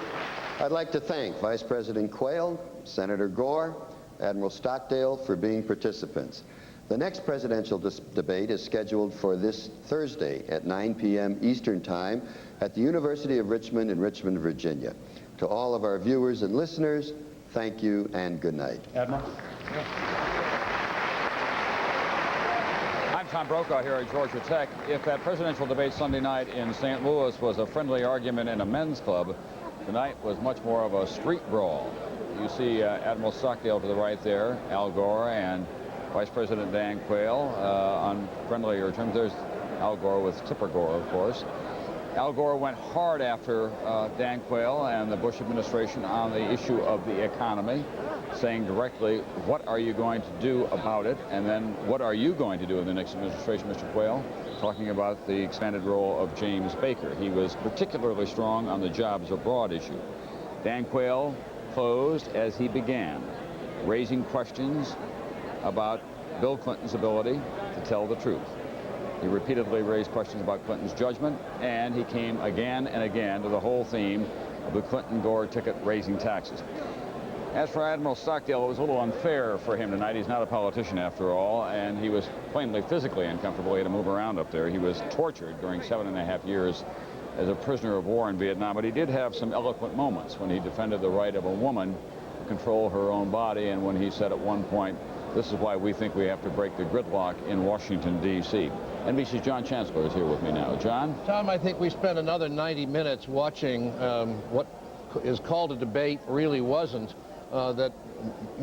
I'd like to thank Vice President Quayle, Senator Gore, Admiral Stockdale for being participants. The next presidential debate is scheduled for this Thursday at 9 p.m. Eastern Time at the University of Richmond in Richmond, Virginia. To all of our viewers and listeners, thank you and good night. Admiral? I'm Tom Brokaw here at Georgia Tech. If that presidential debate Sunday night in St. Louis was a friendly argument in a men's club, tonight was much more of a street brawl. You see Admiral Stockdale to the right there, Al Gore and Vice President Dan Quayle on friendlier terms. There's Al Gore with Tipper Gore, of course. Al Gore went hard after Dan Quayle and the Bush administration on the issue of the economy, saying directly, what are you going to do about it? And then, what are you going to do in the next administration, Mr. Quayle? Talking about the expanded role of James Baker. He was particularly strong on the jobs abroad issue. Dan Quayle closed as he began, raising questions about Bill Clinton's ability to tell the truth. He repeatedly raised questions about Clinton's judgment, and he came again and again to the whole theme of the Clinton-Gore ticket raising taxes. As for Admiral Stockdale, it was a little unfair for him tonight. He's not a politician after all, and he was plainly physically uncomfortable. He had to move around up there. He was tortured during 7.5 years as a prisoner of war in Vietnam, but he did have some eloquent moments when he defended the right of a woman to control her own body, and when he said at one point, "This is why we think we have to break the gridlock in Washington, D.C." NBC's John Chancellor is here with me now. John? Tom, I think we spent another 90 minutes watching what is called a debate, really wasn't, that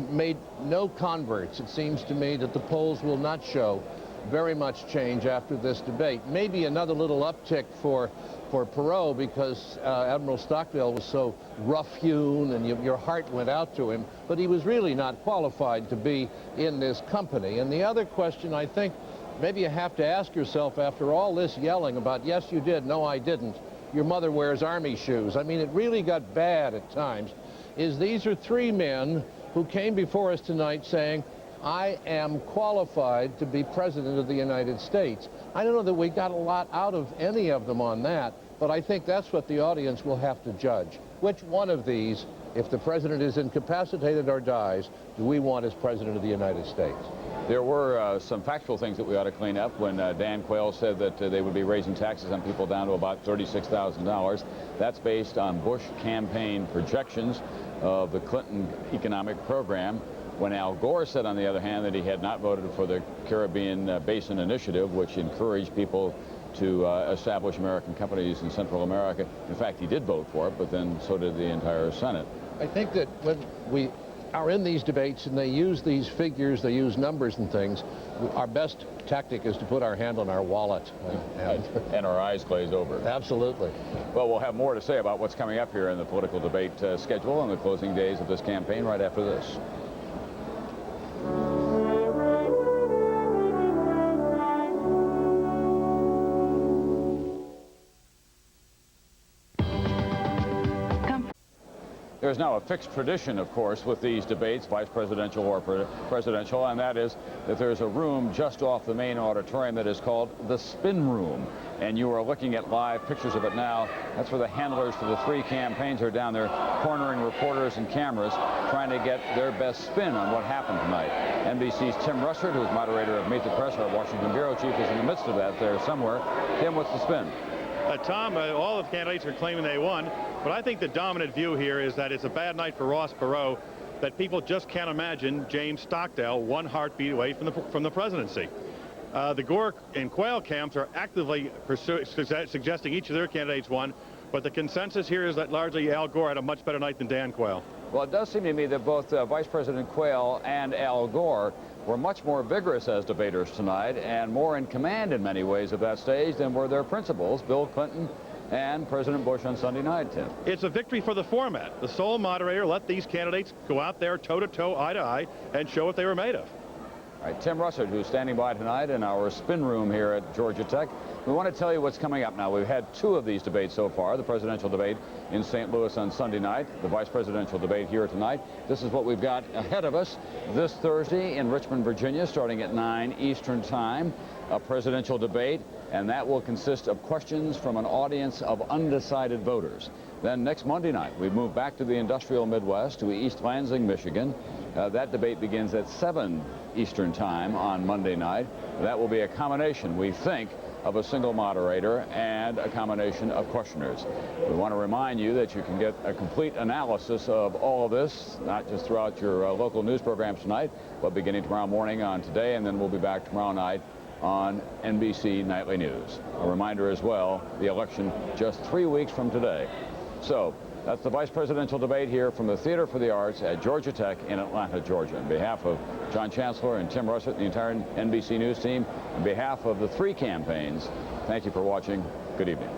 made no converts. It seems to me that the polls will not show very much change after this debate. Maybe another little uptick for Perot because Admiral Stockdale was so rough-hewn and your heart went out to him, but he was really not qualified to be in this company. And the other question I think maybe you have to ask yourself after all this yelling about, yes, you did, no, I didn't, your mother wears army shoes. I mean, it really got bad at times, is these are 3 men who came before us tonight saying, I am qualified to be President of the United States. I don't know that we got a lot out of any of them on that, but I think that's what the audience will have to judge. Which one of these, if the President is incapacitated or dies, do we want as President of the United States? There were some factual things that we ought to clean up when Dan Quayle said that they would be raising taxes on people down to about $36,000. That's based on Bush campaign projections of the Clinton economic program. When Al Gore said, on the other hand, that he had not voted for the Caribbean Basin Initiative, which encouraged people to establish American companies in Central America. In fact, he did vote for it, but then so did the entire Senate. I think that when we are in these debates and they use these figures, they use numbers and things, our best tactic is to put our hand on our wallet. And our eyes glaze over. Absolutely. Well, we'll have more to say about what's coming up here in the political debate schedule and the closing days of this campaign right after this. There's now a fixed tradition, of course, with these debates, vice presidential or presidential, and that is that there's a room just off the main auditorium that is called the Spin Room. And you are looking at live pictures of it now. That's where the handlers for the three campaigns are down there cornering reporters and cameras, trying to get their best spin on what happened tonight. NBC's Tim Russert, who's moderator of Meet the Press, our Washington bureau chief, is in the midst of that there somewhere. Tim, what's the spin? Tom, all of the candidates are claiming they won, but I think the dominant view here is that it's a bad night for Ross Perot, that people just can't imagine James Stockdale one heartbeat away from the presidency. The Gore and Quayle camps are actively suggesting each of their candidates won, but the consensus here is that largely Al Gore had a much better night than Dan Quayle. Well, it does seem to me that both Vice President Quayle and Al Gore were much more vigorous as debaters tonight and more in command in many ways of that stage than were their principals, Bill Clinton and President Bush on Sunday night, Tim. It's a victory for the format. The sole moderator let these candidates go out there toe-to-toe, eye-to-eye, and show what they were made of. All right, Tim Russert, who's standing by tonight in our spin room here at Georgia Tech. We want to tell you what's coming up now. We've had two of these debates so far, the presidential debate in St. Louis on Sunday night, the vice presidential debate here tonight. This is what we've got ahead of us this Thursday in Richmond, Virginia, starting at 9 Eastern Time, a presidential debate, and that will consist of questions from an audience of undecided voters. Then next Monday night, we move back to the industrial Midwest, to East Lansing, Michigan. That debate begins at 7 Eastern Time on Monday night. That will be a combination, we think, of a single moderator and a combination of questioners. We want to remind you that you can get a complete analysis of all of this, not just throughout your local news programs tonight, but beginning tomorrow morning on Today, and then we'll be back tomorrow night on NBC Nightly News. A reminder as well, the election just 3 weeks from today. So that's the vice presidential debate here from the Theater for the Arts at Georgia Tech in Atlanta, Georgia. On behalf of John Chancellor and Tim Russert and the entire NBC News team, on behalf of the three campaigns, thank you for watching. Good evening.